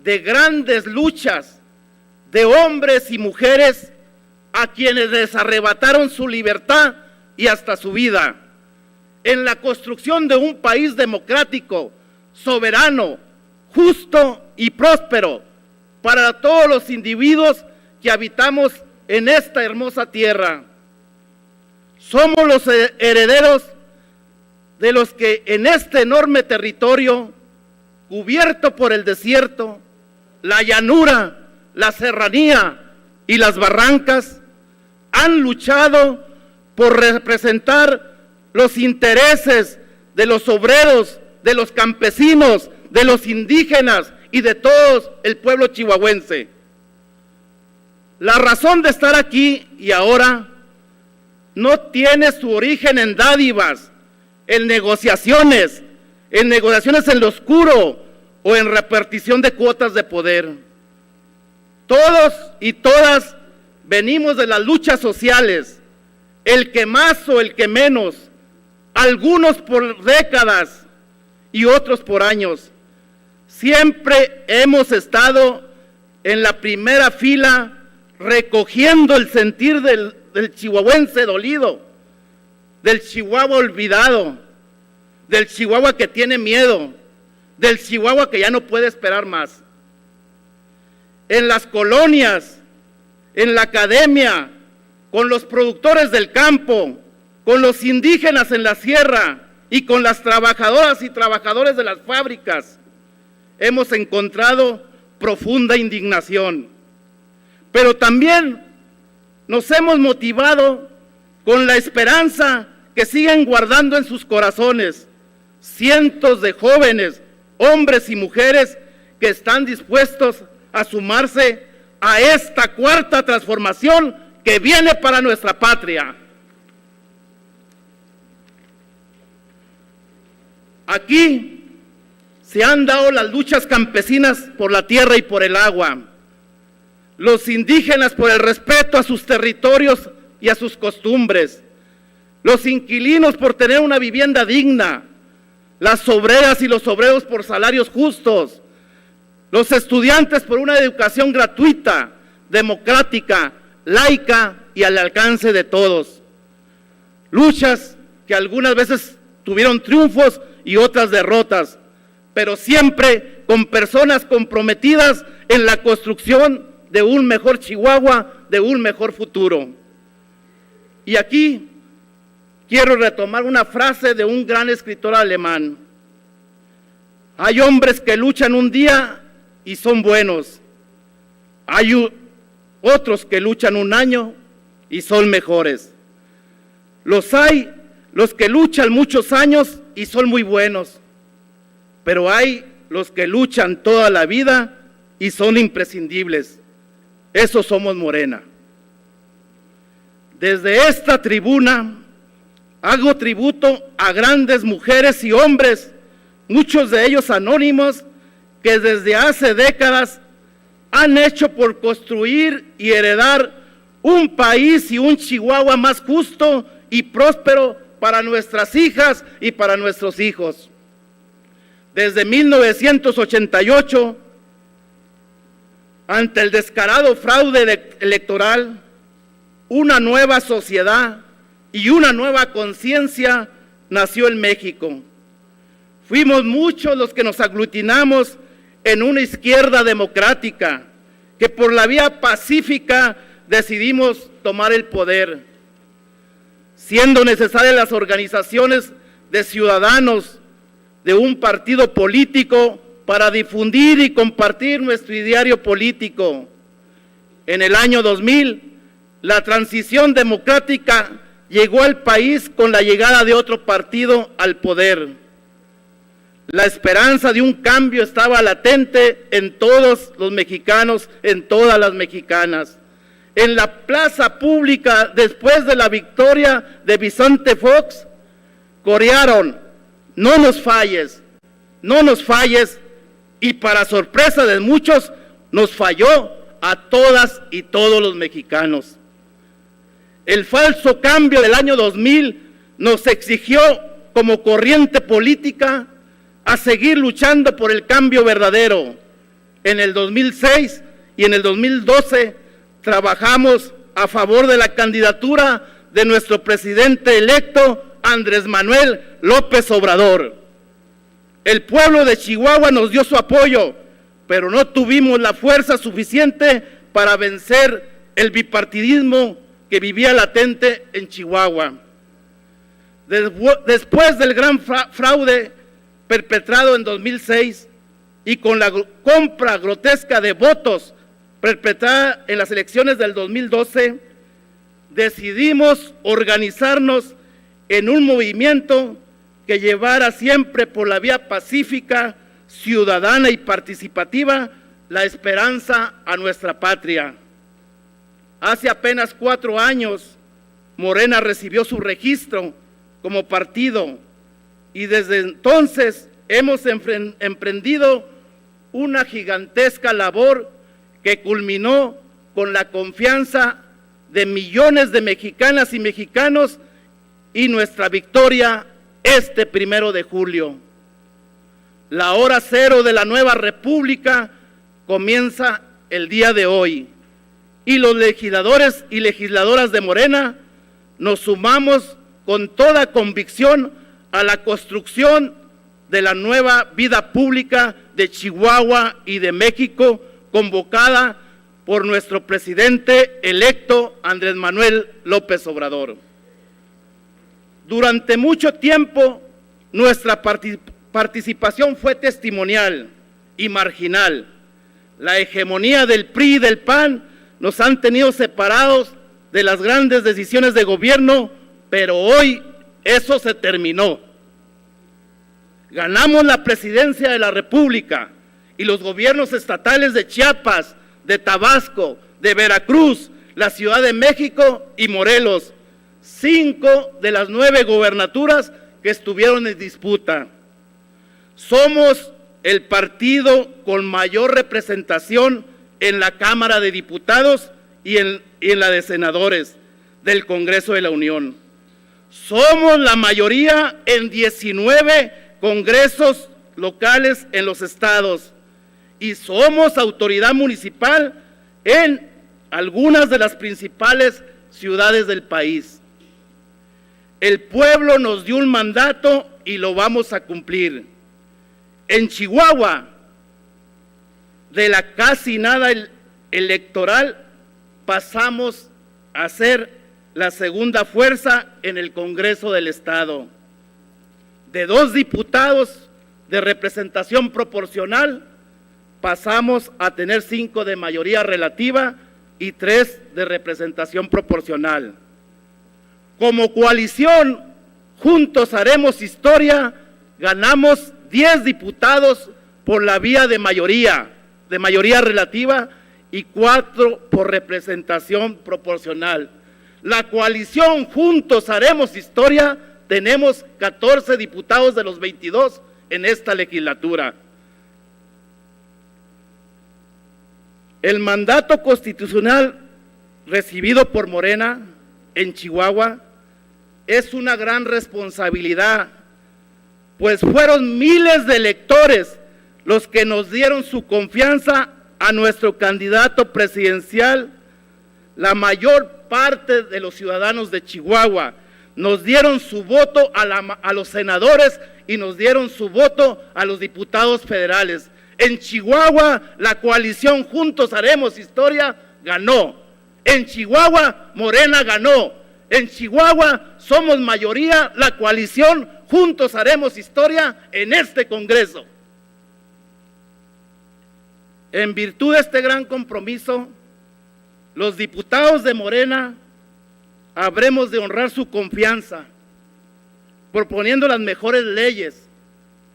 Speaker 3: de grandes luchas de hombres y mujeres a quienes les arrebataron su libertad y hasta su vida, en la construcción de un país democrático, soberano, justo y próspero para todos los individuos que habitamos en esta hermosa tierra. Somos los herederos de los que en este enorme territorio, cubierto por el desierto, la llanura, la serranía y las barrancas, han luchado por representar los intereses de los obreros, de los campesinos, de los indígenas y de todo el pueblo chihuahuense. La razón de estar aquí y ahora no tiene su origen en dádivas, en negociaciones en lo oscuro o en repartición de cuotas de poder. Todos y todas venimos de las luchas sociales, el que más o el que menos, algunos por décadas y otros por años. Siempre hemos estado en la primera fila recogiendo el sentir del chihuahuense dolido, del chihuahua olvidado, del chihuahua que tiene miedo, del chihuahua que ya no puede esperar más. En las colonias, en la academia, con los productores del campo, con los indígenas en la sierra y con las trabajadoras y trabajadores de las fábricas, hemos encontrado profunda indignación. Pero también nos hemos motivado con la esperanza que siguen guardando en sus corazones cientos de jóvenes, hombres y mujeres que están dispuestos a sumarse a esta cuarta transformación que viene para nuestra patria. Aquí se han dado las luchas campesinas por la tierra y por el agua, los indígenas por el respeto a sus territorios y a sus costumbres, los inquilinos por tener una vivienda digna, las obreras y los obreros por salarios justos, los estudiantes por una educación gratuita, democrática, laica y al alcance de todos. Luchas que algunas veces tuvieron triunfos y otras derrotas, pero siempre con personas comprometidas en la construcción de un mejor Chihuahua, de un mejor futuro. Y aquí quiero retomar una frase de un gran escritor alemán. Hay hombres que luchan un día y son buenos. Hay otros que luchan un año y son mejores. Hay los que luchan muchos años y son muy buenos, pero hay los que luchan toda la vida y son imprescindibles. Esos somos Morena. Desde esta tribuna hago tributo a grandes mujeres y hombres, muchos de ellos anónimos, que desde hace décadas han hecho por construir y heredar un país y un Chihuahua más justo y próspero para nuestras hijas y para nuestros hijos. Desde 1988, ante el descarado fraude electoral, una nueva sociedad y una nueva conciencia nació en México. Fuimos muchos los que nos aglutinamos en una izquierda democrática, que por la vía pacífica decidimos tomar el poder, siendo necesarias las organizaciones de ciudadanos de un partido político para difundir y compartir nuestro ideario político. En el año 2000, la transición democrática llegó al país con la llegada de otro partido al poder. La esperanza de un cambio estaba latente en todos los mexicanos, en todas las mexicanas. En la plaza pública, después de la victoria de Vicente Fox, corearon: no nos falles, no nos falles, y para sorpresa de muchos, nos falló a todas y todos los mexicanos. El falso cambio del año 2000 nos exigió como corriente política a seguir luchando por el cambio verdadero. En el 2006 y en el 2012 trabajamos a favor de la candidatura de nuestro presidente electo, Andrés Manuel López Obrador. El pueblo de Chihuahua nos dio su apoyo, pero no tuvimos la fuerza suficiente para vencer el bipartidismo que vivía latente en Chihuahua. Después del gran fraude perpetrado en 2006 y con la compra grotesca de votos perpetrada en las elecciones del 2012, decidimos organizarnos en un movimiento que llevara siempre por la vía pacífica, ciudadana y participativa la esperanza a nuestra patria. Hace apenas 4 años, Morena recibió su registro como partido y desde entonces hemos emprendido una gigantesca labor que culminó con la confianza de millones de mexicanas y mexicanos y nuestra victoria este 1 de julio. La hora cero de la nueva república comienza el día de hoy y los legisladores y legisladoras de Morena nos sumamos con toda convicción a la construcción de la nueva vida pública de Chihuahua y de México, convocada por nuestro presidente electo Andrés Manuel López Obrador. Durante mucho tiempo, nuestra participación fue testimonial y marginal. La hegemonía del PRI y del PAN nos han tenido separados de las grandes decisiones de gobierno, pero hoy eso se terminó. Ganamos la presidencia de la República y los gobiernos estatales de Chiapas, de Tabasco, de Veracruz, la Ciudad de México y Morelos, 5 de las 9 gobernaturas que estuvieron en disputa. Somos el partido con mayor representación en la Cámara de Diputados y en la de Senadores del Congreso de la Unión. Somos la mayoría en 19 congresos locales en los estados y somos autoridad municipal en algunas de las principales ciudades del país. El pueblo nos dio un mandato y lo vamos a cumplir. En Chihuahua, de la casi nada electoral, pasamos a ser la segunda fuerza en el Congreso del Estado. De 2 diputados de representación proporcional, pasamos a tener 5 de mayoría relativa y 3 de representación proporcional. Como coalición, juntos haremos historia, ganamos 10 diputados por la vía de mayoría relativa y 4 por representación proporcional. La coalición Juntos Haremos Historia, tenemos 14 diputados de los 22 en esta legislatura. El mandato constitucional recibido por Morena en Chihuahua es una gran responsabilidad, pues fueron miles de electores los que nos dieron su confianza a nuestro candidato presidencial. La mayor parte de los ciudadanos de Chihuahua nos dieron su voto a los senadores y nos dieron su voto a los diputados federales. En Chihuahua, la coalición Juntos Haremos Historia ganó. En Chihuahua, Morena ganó. En Chihuahua, somos mayoría, la coalición Juntos Haremos Historia en este Congreso. En virtud de este gran compromiso, los diputados de Morena habremos de honrar su confianza, proponiendo las mejores leyes,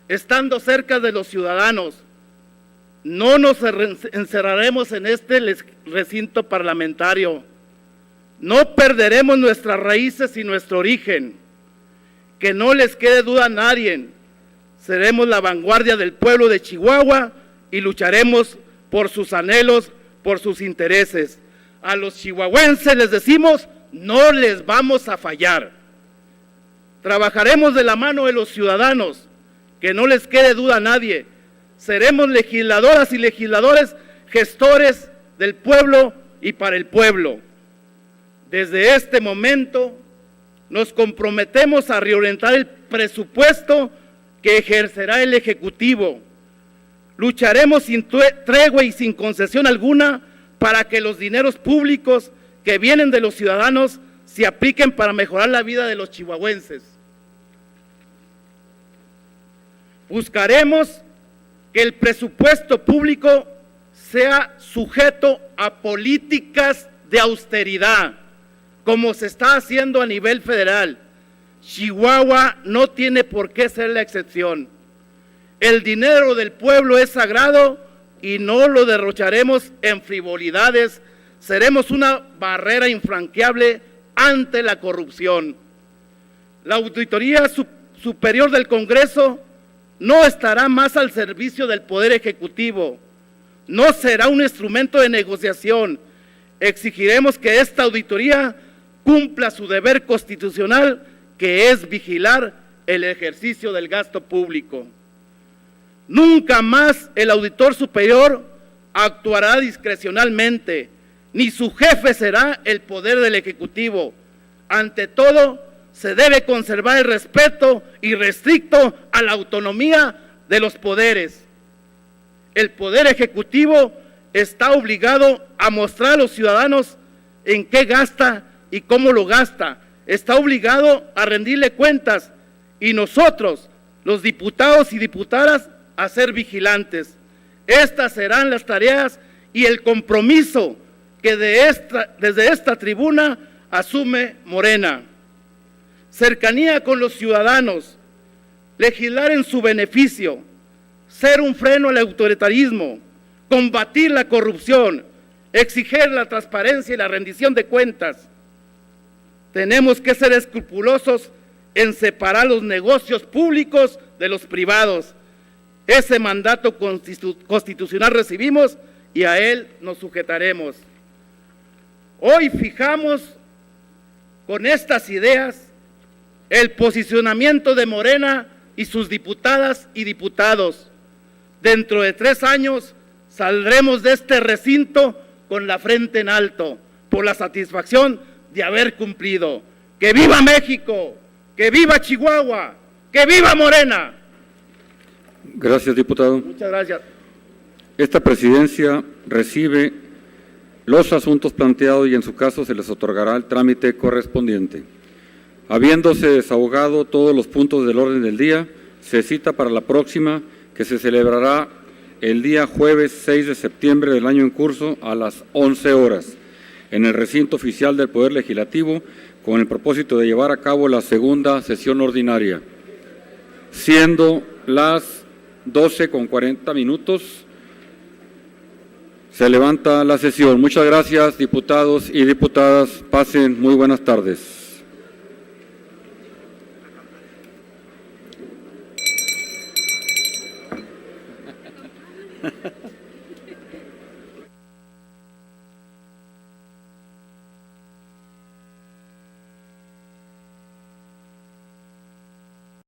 Speaker 3: estando cerca de los ciudadanos. No nos encerraremos en este recinto parlamentario. No perderemos nuestras raíces y nuestro origen. Que no les quede duda a nadie. Seremos la vanguardia del pueblo de Chihuahua y lucharemos por sus anhelos, por sus intereses. A los chihuahuenses les decimos, no les vamos a fallar. Trabajaremos de la mano de los ciudadanos, que no les quede duda a nadie. Seremos legisladoras y legisladores, gestores del pueblo y para el pueblo. Desde este momento nos comprometemos a reorientar el presupuesto que ejercerá el Ejecutivo. Lucharemos sin tregua y sin concesión alguna para que los dineros públicos que vienen de los ciudadanos se apliquen para mejorar la vida de los chihuahuenses. Buscaremos que el presupuesto público sea sujeto a políticas de austeridad, como se está haciendo a nivel federal. Chihuahua no tiene por qué ser la excepción. El dinero del pueblo es sagrado y no lo derrocharemos en frivolidades. Seremos una barrera infranqueable ante la corrupción. La Auditoría Superior del Congreso no estará más al servicio del Poder Ejecutivo. No será un instrumento de negociación. Exigiremos que esta auditoría cumpla su deber constitucional, que es vigilar el ejercicio del gasto público. Nunca más el auditor superior actuará discrecionalmente, ni su jefe será el poder del Ejecutivo. Ante todo, se debe conservar el respeto irrestricto a la autonomía de los poderes. El Poder Ejecutivo está obligado a mostrar a los ciudadanos en qué gasta y cómo lo gasta. está obligado a rendirle cuentas y nosotros, los diputados y diputadas, a ser vigilantes. Estas serán las tareas y el compromiso que desde esta tribuna asume Morena. Cercanía con los ciudadanos, legislar en su beneficio, ser un freno al autoritarismo, combatir la corrupción, exigir la transparencia y la rendición de cuentas. Tenemos que ser escrupulosos en separar los negocios públicos de los privados. Ese mandato constitucional recibimos y a él nos sujetaremos. Hoy fijamos con estas ideas el posicionamiento de Morena y sus diputadas y diputados. Dentro de 3 años saldremos de este recinto con la frente en alto, por la satisfacción de haber cumplido. ¡Que viva México! ¡Que viva Chihuahua! ¡Que viva Morena!
Speaker 1: Gracias, diputado.
Speaker 3: Muchas gracias.
Speaker 1: Esta presidencia recibe los asuntos planteados y en su caso se les otorgará el trámite correspondiente. Habiéndose desahogado todos los puntos del orden del día, se cita para la próxima, que se celebrará el día jueves 6 de septiembre del año en curso a las 11 horas, en el recinto oficial del Poder Legislativo, con el propósito de llevar a cabo la segunda sesión ordinaria. Siendo las 12:40, se levanta la sesión. Muchas gracias, diputados y diputadas. Pasen muy buenas tardes.